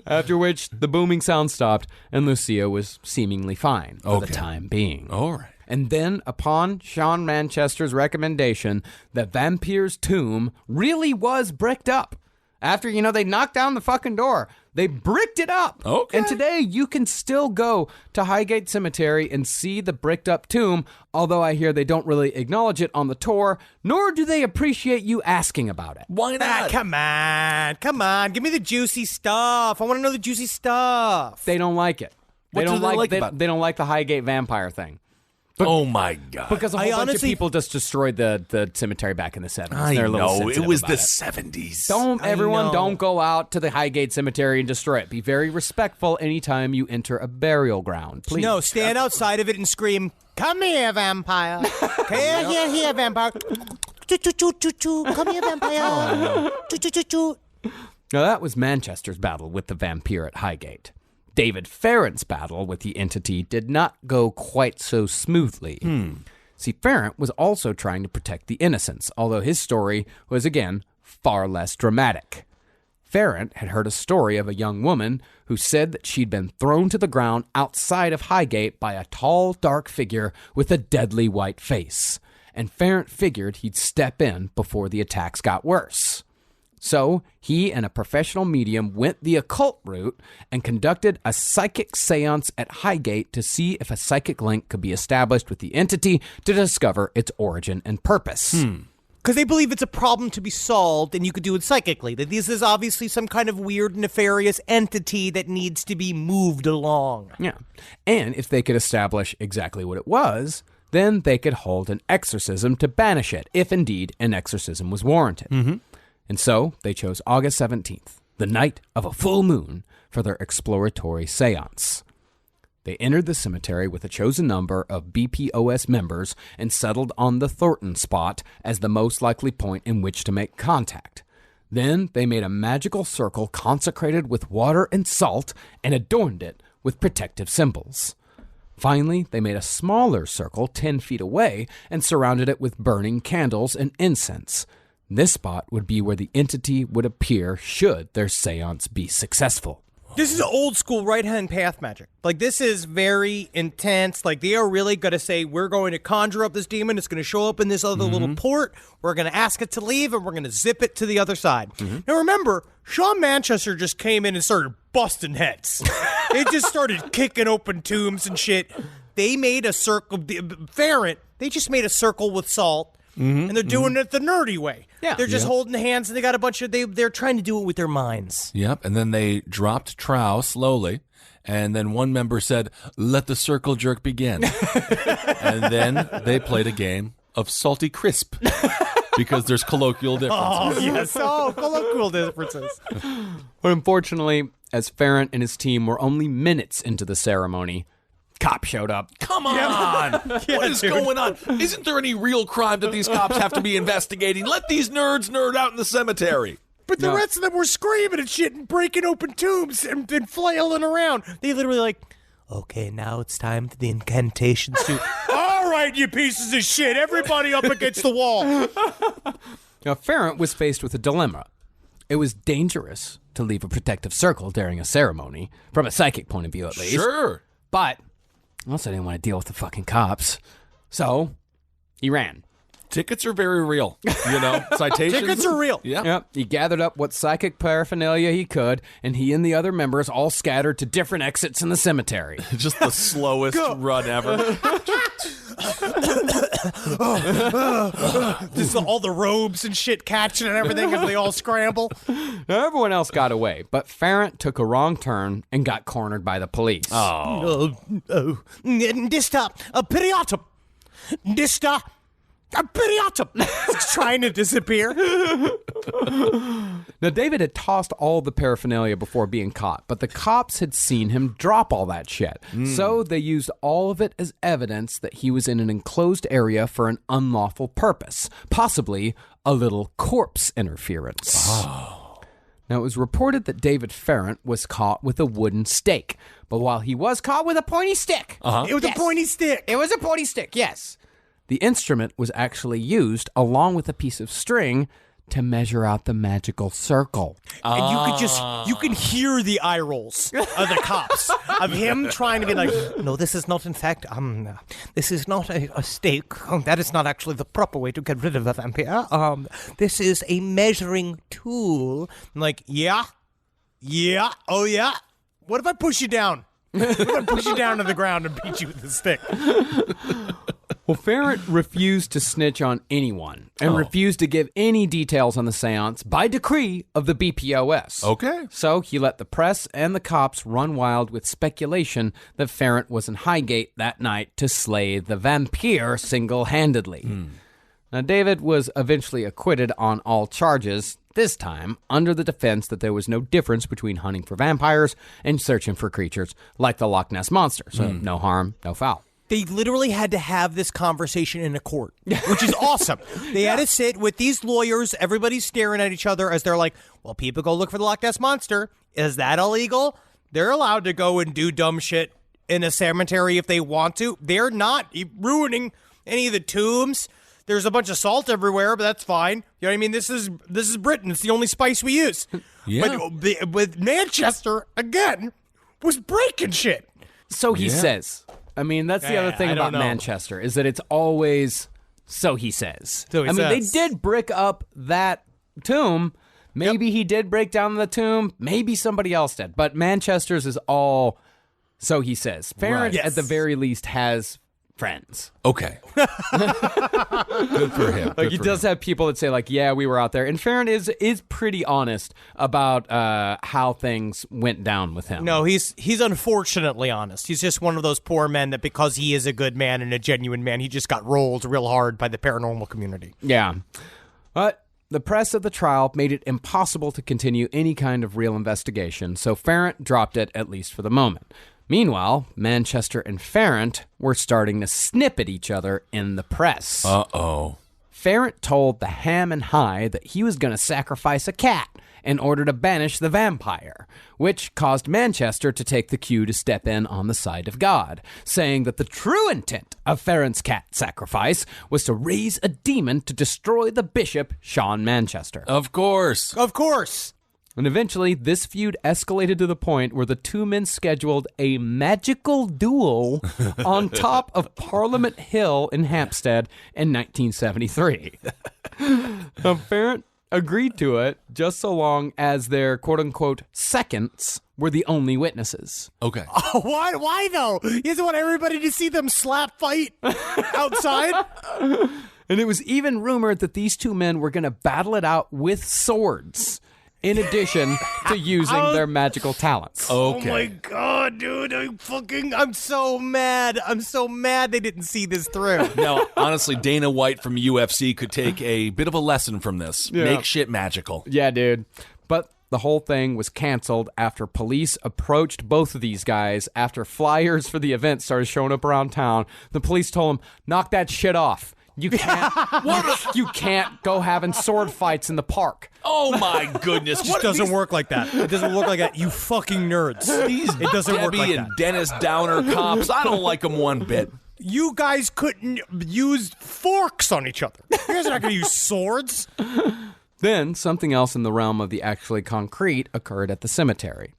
After which, the booming sound stopped, and Lucia was seemingly fine for the time being. All right. And then, upon Sean Manchester's recommendation, the vampyre's tomb really was bricked up. After, they knocked down the fucking door, they bricked it up. Okay. And today, you can still go to Highgate Cemetery and see the bricked up tomb, although I hear they don't really acknowledge it on the tour, nor do they appreciate you asking about it. Why not? Come on. Give me the juicy stuff. I want to know the juicy stuff. They don't like it. What do they like about it? They don't like the Highgate vampire thing. Oh, my God. Because a whole bunch of people just destroyed the cemetery back in the 70s. I They're a little know. It sensitive was about the it. 70s. Don't go out to the Highgate Cemetery and destroy it. Be very respectful anytime you enter a burial ground, please. No, stand outside of it and scream, "Come here, vampire. Here, vampire. Come here, vampire. Now, that was Manchester's battle with the vampire at Highgate. David Farrant's battle with the entity did not go quite so smoothly. See, Farrant was also trying to protect the innocents, although his story was, again, far less dramatic. Farrant had heard a story of a young woman who said that she'd been thrown to the ground outside of Highgate by a tall, dark figure with a deadly white face, and Farrant figured he'd step in before the attacks got worse. So he and a professional medium went the occult route and conducted a psychic seance at Highgate to see if a psychic link could be established with the entity to discover its origin and purpose. Because they believe it's a problem to be solved and you could do it psychically. That this is obviously some kind of weird, nefarious entity that needs to be moved along. Yeah. And if they could establish exactly what it was, then they could hold an exorcism to banish it, if indeed an exorcism was warranted. And so they chose August 17th, the night of a full moon, for their exploratory seance. They entered the cemetery with a chosen number of BPOS members and settled on the Thornton spot as the most likely point in which to make contact. Then they made a magical circle consecrated with water and salt and adorned it with protective symbols. Finally, they made a smaller circle 10 feet away and surrounded it with burning candles and incense. This spot would be where the entity would appear should their seance be successful. This is old school right-hand path magic. Like, this is very intense. Like, they are really going to say, we're going to conjure up this demon. It's going to show up in this other little port. We're going to ask it to leave, and we're going to zip it to the other side. Now, remember, Sean Manchester just came in and started busting heads. They just started kicking open tombs and shit. They made a circle. Farrant, they just made a circle with salt. And they're doing it the nerdy way. Yeah. They're just holding hands, and they got a bunch of, they're trying to do it with their minds. Yep, and then they dropped trow slowly, and then one member said, "Let the circle jerk begin." And then they played a game of salty crisp, because there's colloquial differences. Oh, yes. Oh, colloquial differences. But unfortunately, as Farrant and his team were only minutes into the ceremony, cop showed up. Come on! What is going on? Isn't there any real crime that these cops have to be investigating? Let these nerds nerd out in the cemetery. But the rest of them were screaming and shit and breaking open tombs and flailing around. They literally like, okay, now it's time for the incantations to... All right, you pieces of shit. Everybody up against the wall. Now, Farrant was faced with a dilemma. It was dangerous to leave a protective circle during a ceremony, from a psychic point of view at least. Sure. But I also didn't want to deal with the fucking cops. So he ran. Tickets are very real. Citations. Tickets are real. Yeah. Yep. He gathered up what psychic paraphernalia he could, and he and the other members all scattered to different exits in the cemetery. Just the slowest run ever. Just all the robes and shit catching and everything as they all scramble. Now, everyone else got away, but Farrant took a wrong turn and got cornered by the police. Dista, periatum. Dista, Imperiatum! It's trying to disappear. Now, David had tossed all the paraphernalia before being caught, but the cops had seen him drop all that shit. So they used all of it as evidence that he was in an enclosed area for an unlawful purpose, possibly a little corpse interference. Oh. Now, it was reported that David Farrant was caught with a wooden stake, but while he was caught with a pointy stick... It was a pointy stick. It was a pointy stick, yes. The instrument was actually used, along with a piece of string, to measure out the magical circle. And you can hear the eye rolls of the cops, of him trying to be like, no, this is not, in fact, this is not a stake. That is not actually the proper way to get rid of a vampire. This is a measuring tool. I'm like, yeah, oh yeah. What if I push you down? What if I push you down to the ground and beat you with the stick? Well, Farrant refused to snitch on anyone and refused to give any details on the seance by decree of the BPOS. Okay. So he let the press and the cops run wild with speculation that Farrant was in Highgate that night to slay the vampyre single-handedly. Now, David was eventually acquitted on all charges, this time under the defense that there was no difference between hunting for vampires and searching for creatures like the Loch Ness Monster. So no harm, no foul. They literally had to have this conversation in a court, which is awesome. They had to sit with these lawyers. Everybody's staring at each other as they're like, well, people go look for the Loch Ness Monster. Is that illegal? They're allowed to go and do dumb shit in a cemetery if they want to. They're not ruining any of the tombs. There's a bunch of salt everywhere, but that's fine. You know what I mean? This is Britain. It's the only spice we use. Yeah. But with Manchester, again, was breaking shit. So he says. I mean, that's the other thing about Manchester, is that it's always, so he says. So he says. They did brick up that tomb. Maybe he did break down the tomb. Maybe somebody else did. But Manchester's is all, so he says. Farrant, at the very least, has friends. Okay. Good for him. Like, he does have people that say, like, yeah, we were out there. And Farrant is pretty honest about how things went down with him. No, he's unfortunately honest. He's just one of those poor men that because he is a good man and a genuine man, he just got rolled real hard by the paranormal community. Yeah. But the press of the trial made it impossible to continue any kind of real investigation, so Farrant dropped it, at least for the moment. Meanwhile, Manchester and Farrant were starting to snip at each other in the press. Uh-oh. Farrant told the Ham and High that he was going to sacrifice a cat in order to banish the vampire, which caused Manchester to take the cue to step in on the side of God, saying that the true intent of Farrant's cat sacrifice was to raise a demon to destroy the bishop, Sean Manchester. Of course. Of course. And eventually, this feud escalated to the point where the two men scheduled a magical duel on top of Parliament Hill in Hampstead in 1973. Farrant agreed to it just so long as their quote-unquote seconds were the only witnesses. Okay. Oh, why though? He doesn't want everybody to see them slap fight outside? And it was even rumored that these two men were going to battle it out with swords, in addition to using their magical talents. Okay. Oh my God, dude. I'm so mad. I'm so mad they didn't see this through. Now, honestly, Dana White from UFC could take a bit of a lesson from this. Yeah. Make shit magical. Yeah, dude. But the whole thing was canceled after police approached both of these guys after flyers for the event started showing up around town. The police told them, knock that shit off. You can't. You can't go having sword fights in the park. Oh my goodness! It doesn't work like that. It doesn't work like that. You fucking nerds. It doesn't work like that. and Dennis Downer cops. I don't like them one bit. You guys couldn't use forks on each other. You guys are not going to use swords. Then something else in the realm of the actually concrete occurred at the cemetery.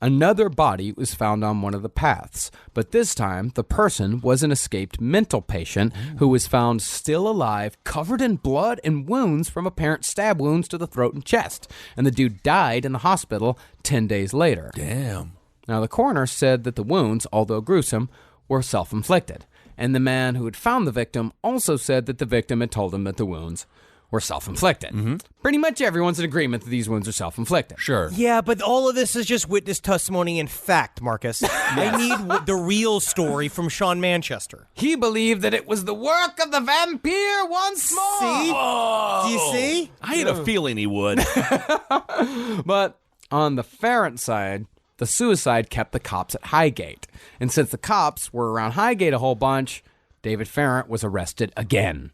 Another body was found on one of the paths, but this time the person was an escaped mental patient who was found still alive, covered in blood and wounds from apparent stab wounds to the throat and chest, and the dude died in the hospital 10 days later. Damn. Now, the coroner said that the wounds, although gruesome, were self-inflicted, and the man who had found the victim also said that the victim had told him that the wounds were self-inflicted. Pretty much everyone's in agreement that these wounds are self-inflicted. Sure. Yeah, but all of this is just witness testimony and fact, Marcus. I need the real story from Sean Manchester. He believed that it was the work of the vampire once more. See? Do you see? I had a feeling he would. But on the Farrant side, the suicide kept the cops at Highgate. And since the cops were around Highgate a whole bunch, David Farrant was arrested again.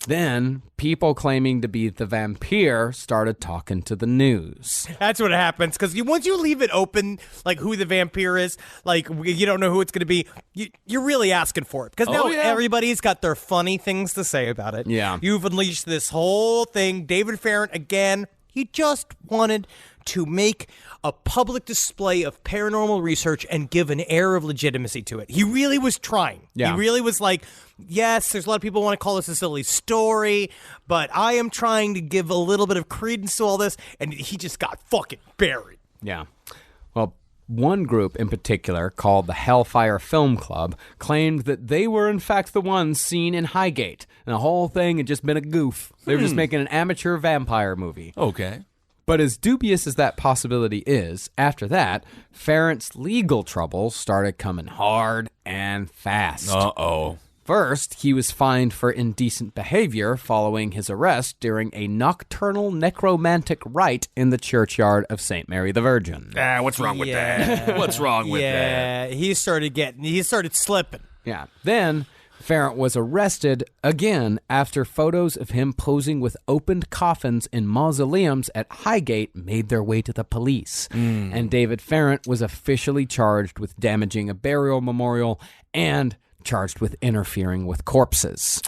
Then, people claiming to be the vampire started talking to the news. That's what happens, because once you leave it open, like who the vampire is, like you don't know who it's going to be, you're really asking for it. Because now everybody's got their funny things to say about it. Yeah. You've unleashed this whole thing. David Farrant, again, he just wanted to make a public display of paranormal research and give an air of legitimacy to it. He really was trying. Yeah. He really was like, yes, there's a lot of people who want to call this a silly story, but I am trying to give a little bit of credence to all this, and he just got fucking buried. Yeah. Well, one group in particular, called the Hellfire Film Club, claimed that they were in fact the ones seen in Highgate, and the whole thing had just been a goof. They were just making an amateur vampire movie. Okay. But as dubious as that possibility is, after that, Farrant's legal troubles started coming hard and fast. Uh-oh. First, he was fined for indecent behavior following his arrest during a nocturnal necromantic rite in the churchyard of St. Mary the Virgin. What's wrong with that? What's wrong with that? Yeah, he started slipping. Yeah. Then, Farrant was arrested again after photos of him posing with opened coffins in mausoleums at Highgate made their way to the police. And David Farrant was officially charged with damaging a burial memorial and charged with interfering with corpses.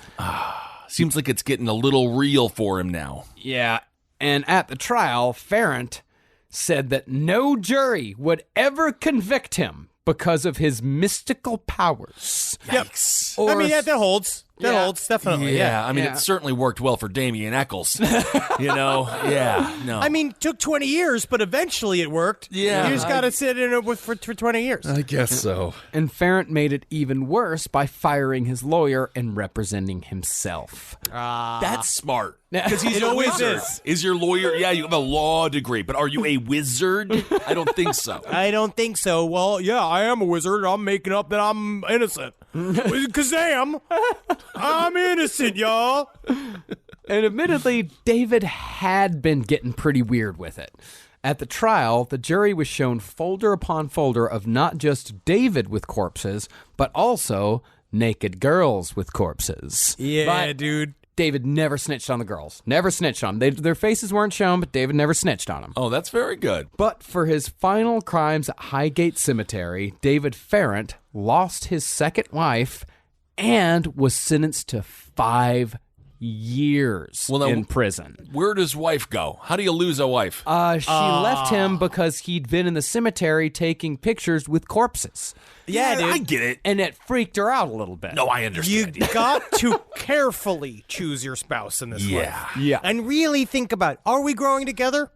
Seems like it's getting a little real for him now. Yeah, and at the trial, Farrant said that no jury would ever convict him because of his mystical powers. Yikes. I mean, that holds. That holds, definitely. Yeah, I mean, it certainly worked well for Damien Eccles. No. I mean, took 20 years, but eventually it worked. Yeah. You just got to sit in it for 20 years. I guess so. And Farrant made it even worse by firing his lawyer and representing himself. That's smart. Because he's It a always wizard. Is your lawyer? Yeah, you have a law degree, but are you a wizard? I don't think so. I don't think so. Well, yeah, I am a wizard. I'm making up that I'm innocent. Kazam! I'm innocent, y'all. And admittedly, David had been getting pretty weird with it. At the trial, the jury was shown folder upon folder of not just David with corpses, but also naked girls with corpses. Yeah, dude. David never snitched on the girls. Never snitched on them. Their faces weren't shown, but David never snitched on them. Oh, that's very good. But for his final crimes at Highgate Cemetery, David Farrant lost his second wife and was sentenced to 5 years in prison. Where does wife go? How do you lose a wife? She left him because he'd been in the cemetery taking pictures with corpses. Yeah, dude. I get it. And it freaked her out a little bit. No, I understand. You got to carefully choose your spouse in this life. Yeah. And really think about, are we growing together?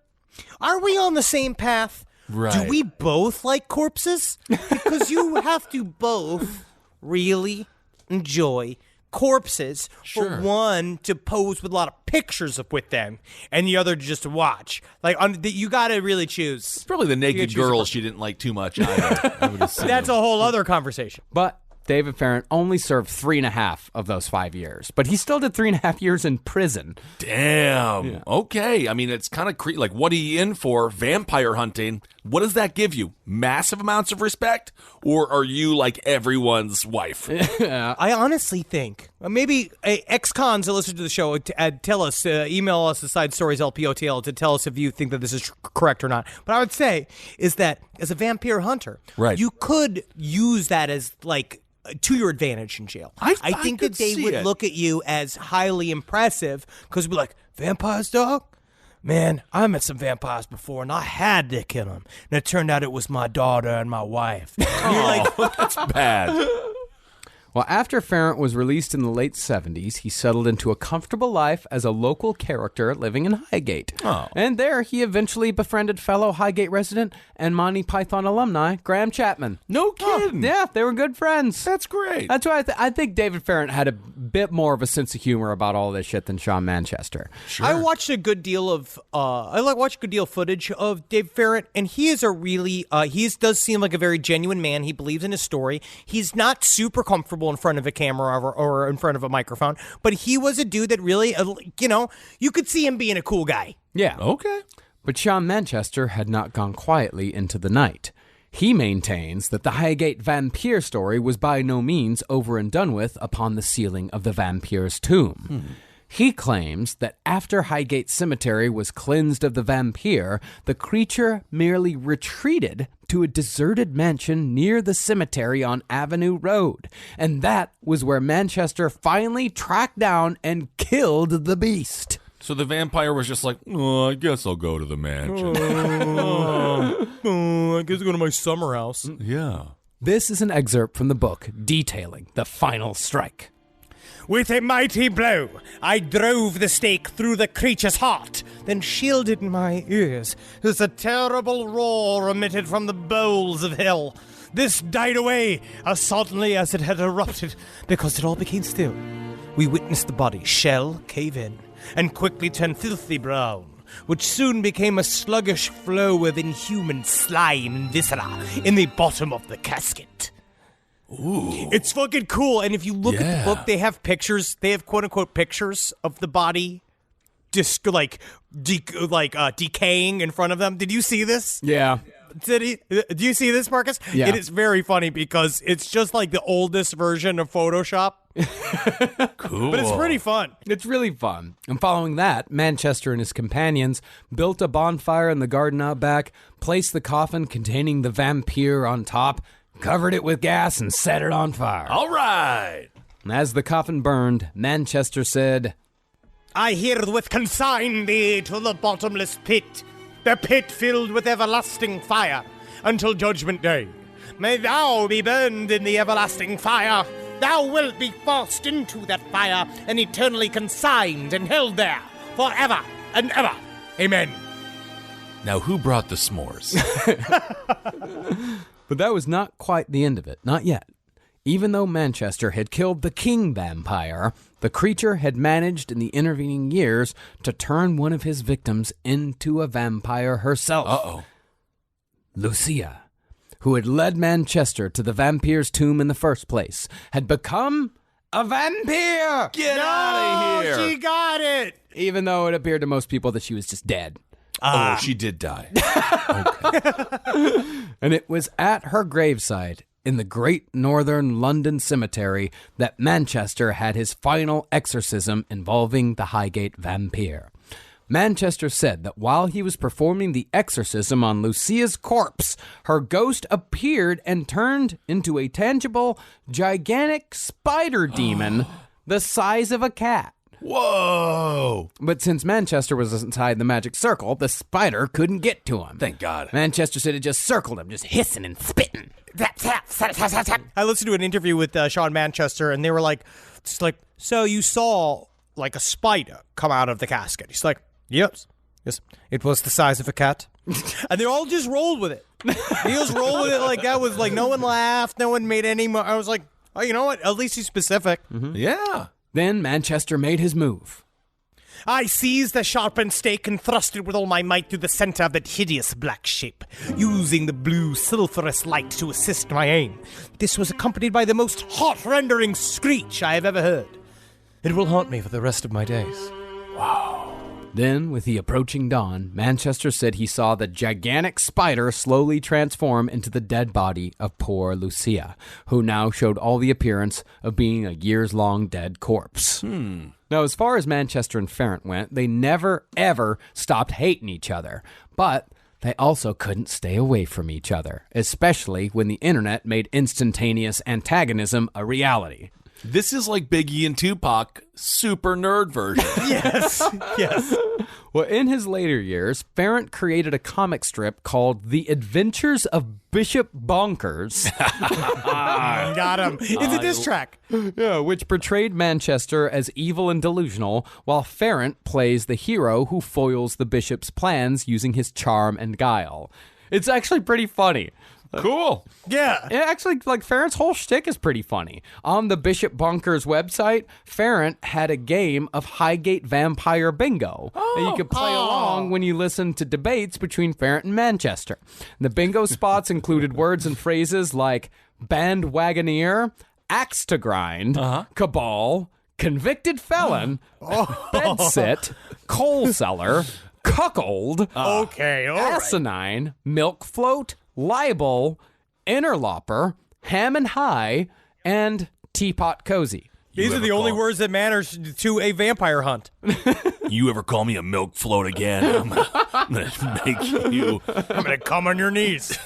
Are we on the same path? Right. Do we both like corpses? Because you have to both really enjoy corpses for one to pose with a lot of pictures with them and the other just to watch. Like you got to really choose. It's probably the naked girls she didn't like too much either. I would assume. That's a whole other conversation. But David Farrant only served 3.5 of those 5 years, but he still did 3.5 years in prison. Damn. Yeah. Okay. I mean, it's kind of creepy. Like, what are you in for? Vampire hunting. What does that give you? Massive amounts of respect? Or are you like everyone's wife? I honestly think maybe ex-cons that listen to the show tell us, email us at SideStoriesLPOTL to tell us if you think that this is correct or not. But I would say is that as a vampire hunter, you could use that as like to your advantage in jail. I think that they would look at you as highly impressive because we'd be like, vampires, dog? Man, I met some vampires before, and I had to kill them. And it turned out it was my daughter and my wife. And you're like, that's bad. Well, after Farrant was released in the late 70s, he settled into a comfortable life as a local character living in Highgate. Oh. And there, he eventually befriended fellow Highgate resident and Monty Python alumni, Graham Chapman. No kidding. Yeah, they were good friends. That's great. That's why I think David Farrant had a bit more of a sense of humor about all this shit than Sean Manchester. I watched a good deal of footage of Dave Farrant, and he is a really does seem like a very genuine man. He believes in his story. He's not super comfortable in front of a camera or in front of a microphone, but he was a dude that really, you could see him being a cool guy. Yeah. Okay. But Sean Manchester had not gone quietly into the night. He maintains that the Highgate vampire story was by no means over and done with upon the sealing of the vampire's tomb. He claims that after Highgate Cemetery was cleansed of the vampire, the creature merely retreated to a deserted mansion near the cemetery on Avenue Road, and that was where Manchester finally tracked down and killed the beast. So the vampire was just like, I guess I'll go to the mansion. I guess I'll go to my summer house. Yeah. This is an excerpt from the book detailing the final strike. With a mighty blow, I drove the stake through the creature's heart, then shielded my ears as a terrible roar emitted from the bowels of hell. This died away as suddenly as it had erupted, because it all became still. We witnessed the body shell cave in and quickly turn filthy brown, which soon became a sluggish flow of inhuman slime and viscera in the bottom of the casket. Ooh. It's fucking cool. And if you look at the book, they have pictures. They have quote-unquote pictures of the body just decaying in front of them. Did you see this? Yeah. Do you see this, Marcus? Yeah. It is very funny because it's just like the oldest version of Photoshop. Cool. But it's pretty fun. It's really fun. And following that, Manchester and his companions built a bonfire in the garden out back, placed the coffin containing the vampire on top, covered it with gas, and set it on fire. All right. And as the coffin burned, Manchester said, I herewith consign thee to the bottomless pit, the pit filled with everlasting fire, until judgment day. May thou be burned in the everlasting fire. Thou wilt be forced into that fire and eternally consigned and held there forever and ever. Amen. Now, who brought the s'mores? But that was not quite the end of it. Not yet. Even though Manchester had killed the king vampire, the creature had managed in the intervening years to turn one of his victims into a vampire herself. Uh-oh. Lucia, who had led Manchester to the vampire's tomb in the first place, had become a vampire! Get out of here! She got it! Even though it appeared to most people that she was just dead. She did die. And it was at her graveside in the Great Northern London Cemetery that Manchester had his final exorcism involving the Highgate vampire. Manchester said that while he was performing the exorcism on Lucia's corpse, her ghost appeared and turned into a tangible, gigantic spider demon the size of a cat. Whoa! But since Manchester was inside the magic circle, the spider couldn't get to him. Thank God. Manchester said it just circled him, just hissing and spitting. I listened to an interview with Sean Manchester, and they were like, so you saw like a spider come out of the casket. He's like, yes, it was the size of a cat. And they all just rolled with it. He just rolled with it like that. Was like, no one laughed, no one made any more. I was like, oh, you know what? At least he's specific. Mm-hmm. Yeah. Then Manchester made his move. I seized the sharpened stake and thrust it with all my might through the center of that hideous black shape, using the blue sulphurous light to assist my aim. This was accompanied by the most heart-rendering screech I have ever heard. It will haunt me for the rest of my days. Wow. Then, with the approaching dawn, Manchester said he saw the gigantic spider slowly transform into the dead body of poor Lucia, who now showed all the appearance of being a years-long dead corpse. Now, as far as Manchester and Farrant went, they never, ever stopped hating each other. But they also couldn't stay away from each other, especially when the internet made instantaneous antagonism a reality. This is like Biggie and Tupac, super nerd version. Yes. Well, in his later years, Farrant created a comic strip called The Adventures of Bishop Bonkers. Got him. It's a diss track. Yeah, which portrayed Manchester as evil and delusional, while Farrant plays the hero who foils the bishop's plans using his charm and guile. It's actually pretty funny. Cool. Yeah. Yeah, actually, like, Farrant's whole shtick is pretty funny. On the Bishop Bunker's website, Farrant had a game of Highgate Vampire Bingo that you could play along when you listen to debates between Farrant and Manchester. The bingo spots included words and phrases like bandwagoneer, axe to grind, cabal, convicted felon, bedsit, coal cellar, cuckold, asinine, milk float, libel, interloper, ham and high, and teapot cozy. These are the only words that matter to a vampire hunt. You ever call me a milk float again, I'm gonna make you. I'm going to come on your knees.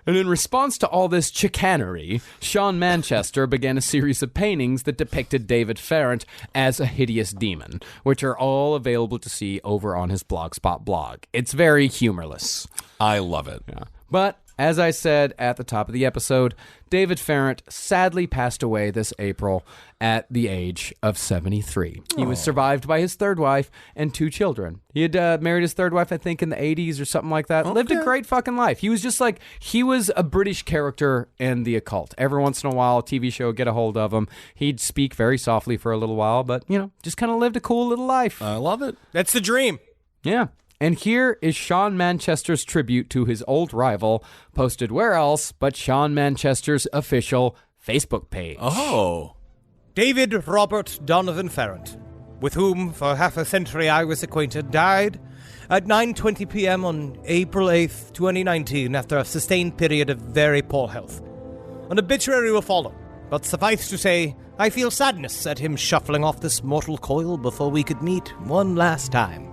And in response to all this chicanery, Sean Manchester began a series of paintings that depicted David Farrant as a hideous demon, which are all available to see over on his Blogspot blog. It's very humorless. I love it. Yeah. But as I said at the top of the episode, David Farrant sadly passed away this April at the age of 73. He was survived by his third wife and 2 children. He had married his third wife, I think, in the 80s or something like that. Lived a great fucking life. He was just like, he was a British character in the occult. Every once in a while, a TV show would get a hold of him. He'd speak very softly for a little while, but, you know, just kind of lived a cool little life. I love it. That's the dream. Yeah. And here is Sean Manchester's tribute to his old rival, posted where else but Sean Manchester's official Facebook page. Oh. David Robert Donovan Farrant, with whom for half a century I was acquainted, died at 9:20 p.m. on April 8th, 2019, after a sustained period of very poor health. An obituary will follow, but suffice to say, I feel sadness at him shuffling off this mortal coil before we could meet one last time.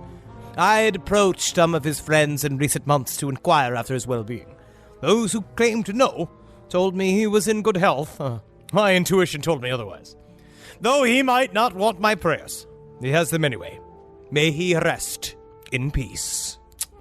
I had approached some of his friends in recent months to inquire after his well-being. Those who claimed to know told me he was in good health. My intuition told me otherwise. Though he might not want my prayers, he has them anyway. May he rest in peace.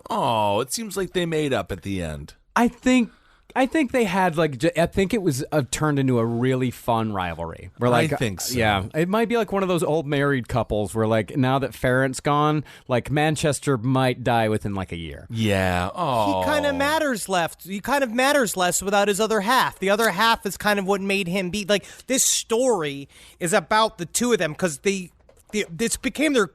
Oh, it seems like they made up at the end. I think they had, like, I think it was turned into a really fun rivalry. Where, like, I think so. Yeah, it might be like one of those old married couples where, like, now that Farrant's gone, like, Manchester might die within, like, a year. Yeah. Oh. He kind of matters less without his other half. The other half is kind of what made him be, like, this story is about the two of them because this became their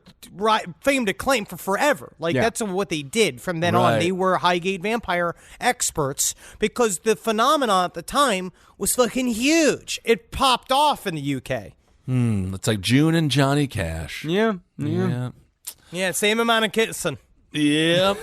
fame to claim for forever. Like, that's what they did from then on. They were Highgate vampire experts because the phenomenon at the time was fucking huge. It popped off in the UK. It's like June and Johnny Cash. Yeah. Yeah, same amount of kissing. Yep.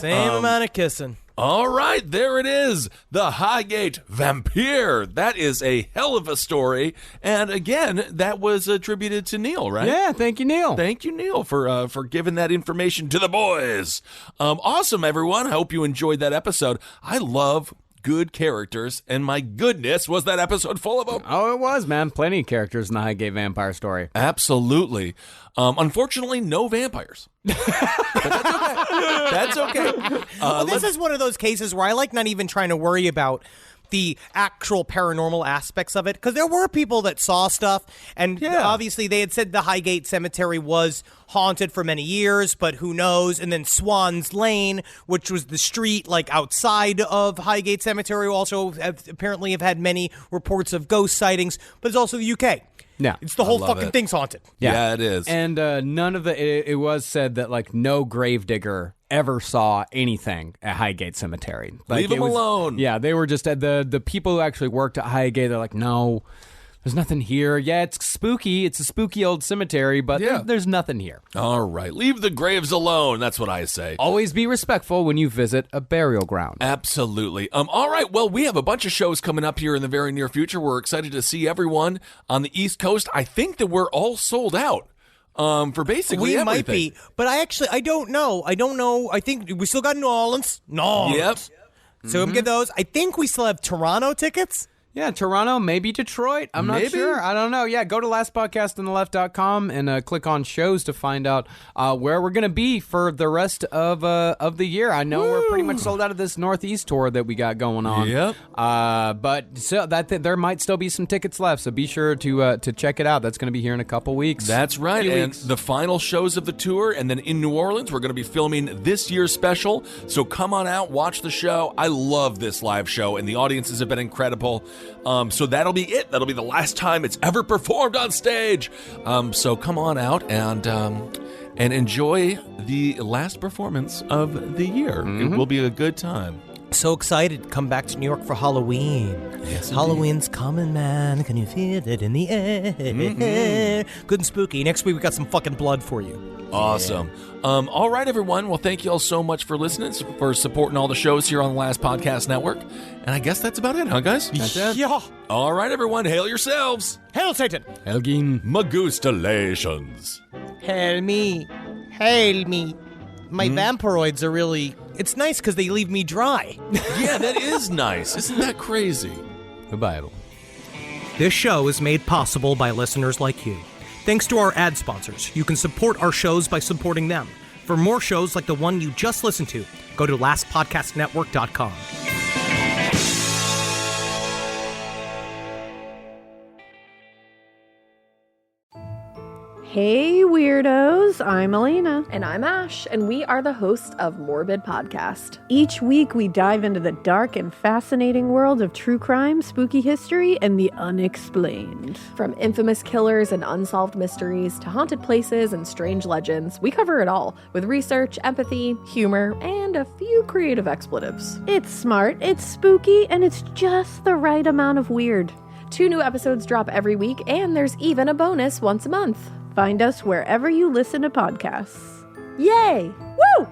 Same amount of kissing. All right, there it is. The Highgate Vampyre. That is a hell of a story. And again, that was attributed to Neil, right? Yeah, thank you, Neil. Thank you, Neil, for giving that information to the boys. Awesome, everyone. I hope you enjoyed that episode. I love good characters, and my goodness, was that episode full of them. Oh, it was, man. Plenty of characters in the Highgate vampire story. Absolutely. Unfortunately, no vampires. But that's okay. Well, this is one of those cases where I like not even trying to worry about the actual paranormal aspects of it, because there were people that saw stuff, and obviously they had said the Highgate Cemetery was haunted for many years, but who knows? And then Swan's Lane, which was the street like outside of Highgate Cemetery, also apparently have had many reports of ghost sightings, but it's also the UK. Yeah, it's the whole fucking thing's haunted. Yeah, it is. And none of it was said that, like, no gravedigger ever saw anything at Highgate Cemetery. Like, leave them alone. Yeah, they were just the people who actually worked at Highgate. They're like, no, there's nothing here. Yeah, it's spooky. It's a spooky old cemetery, but there's nothing here. All right, leave the graves alone. That's what I say. Always be respectful when you visit a burial ground. Absolutely. All right, well, we have a bunch of shows coming up here in the very near future. We're excited to see everyone on the East Coast. I think that we're all sold out. For basically everything. Might be, but I don't know. I think we still got New Orleans. Yep. So we get those. I think we still have Toronto tickets. Yeah, Toronto, maybe Detroit. I'm not Maybe. sure. I don't know. Yeah, go to lastpodcastontheleft.com and click on shows to find out where we're going to be for the rest of the year. I know we're pretty much sold out of this Northeast tour that we got going on. Yep. But so there might still be some tickets left, so be sure to check it out. That's going to be here in a couple weeks. That's right. And the final shows of the tour, and then in New Orleans, we're going to be filming this year's special. So come on out, watch the show. I love this live show, and the audiences have been incredible. So that'll be it. That'll be the last time it's ever performed on stage. So come on out and enjoy the last performance of the year. It will be a good time. So excited. Come back to New York for Halloween. Yes, Halloween's coming, man. Can you feel it in the air? Good and spooky. Next week, we got some fucking blood for you. Awesome. All right, everyone. Well, thank you all so much for listening, for supporting all the shows here on the Last Podcast Network. And I guess that's about it, huh, guys? That's it. Yeah. All right, everyone. Hail yourselves. Hail Satan. Elgin. Magustalations. Hail me. Hail me. My vampyroids are really... It's nice because they leave me dry. Yeah, that is nice. Isn't that crazy? Goodbye, everyone. This show is made possible by listeners like you. Thanks to our ad sponsors. You can support our shows by supporting them. For more shows like the one you just listened to, go to lastpodcastnetwork.com. Hey, weirdos. I'm Elena. And I'm Ash, and we are the hosts of Morbid Podcast. Each week, we dive into the dark and fascinating world of true crime, spooky history, and the unexplained. From infamous killers and unsolved mysteries to haunted places and strange legends, we cover it all with research, empathy, humor, and a few creative expletives. It's smart, it's spooky, and it's just the right amount of weird. 2 new episodes drop every week, and there's even a bonus once a month. Find us wherever you listen to podcasts. Yay! Woo!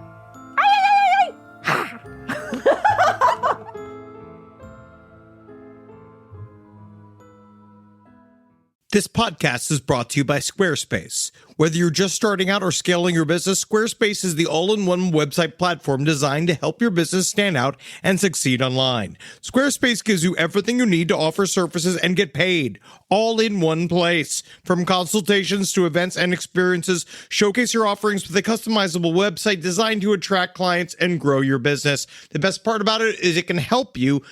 Ay, ay, ay, ay. This podcast is brought to you by Squarespace. Whether you're just starting out or scaling your business, Squarespace is the all-in-one website platform designed to help your business stand out and succeed online. Squarespace gives you everything you need to offer services and get paid, all in one place. From consultations to events and experiences, showcase your offerings with a customizable website designed to attract clients and grow your business. The best part about it is it can help you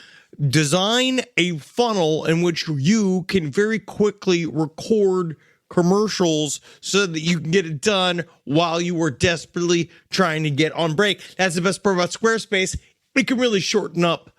design a funnel in which you can very quickly record commercials so that you can get it done while you are desperately trying to get on break. That's the best part about Squarespace. It can really shorten up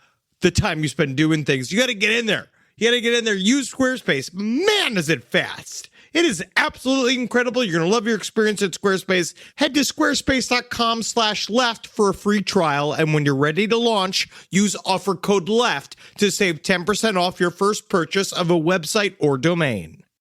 the time you spend doing things. You got to get in there. Use Squarespace. Man, is it fast. It is absolutely incredible. You're going to love your experience at Squarespace. Head to squarespace.com/left for a free trial. And when you're ready to launch, use offer code LEFT to save 10% off your first purchase of a website or domain.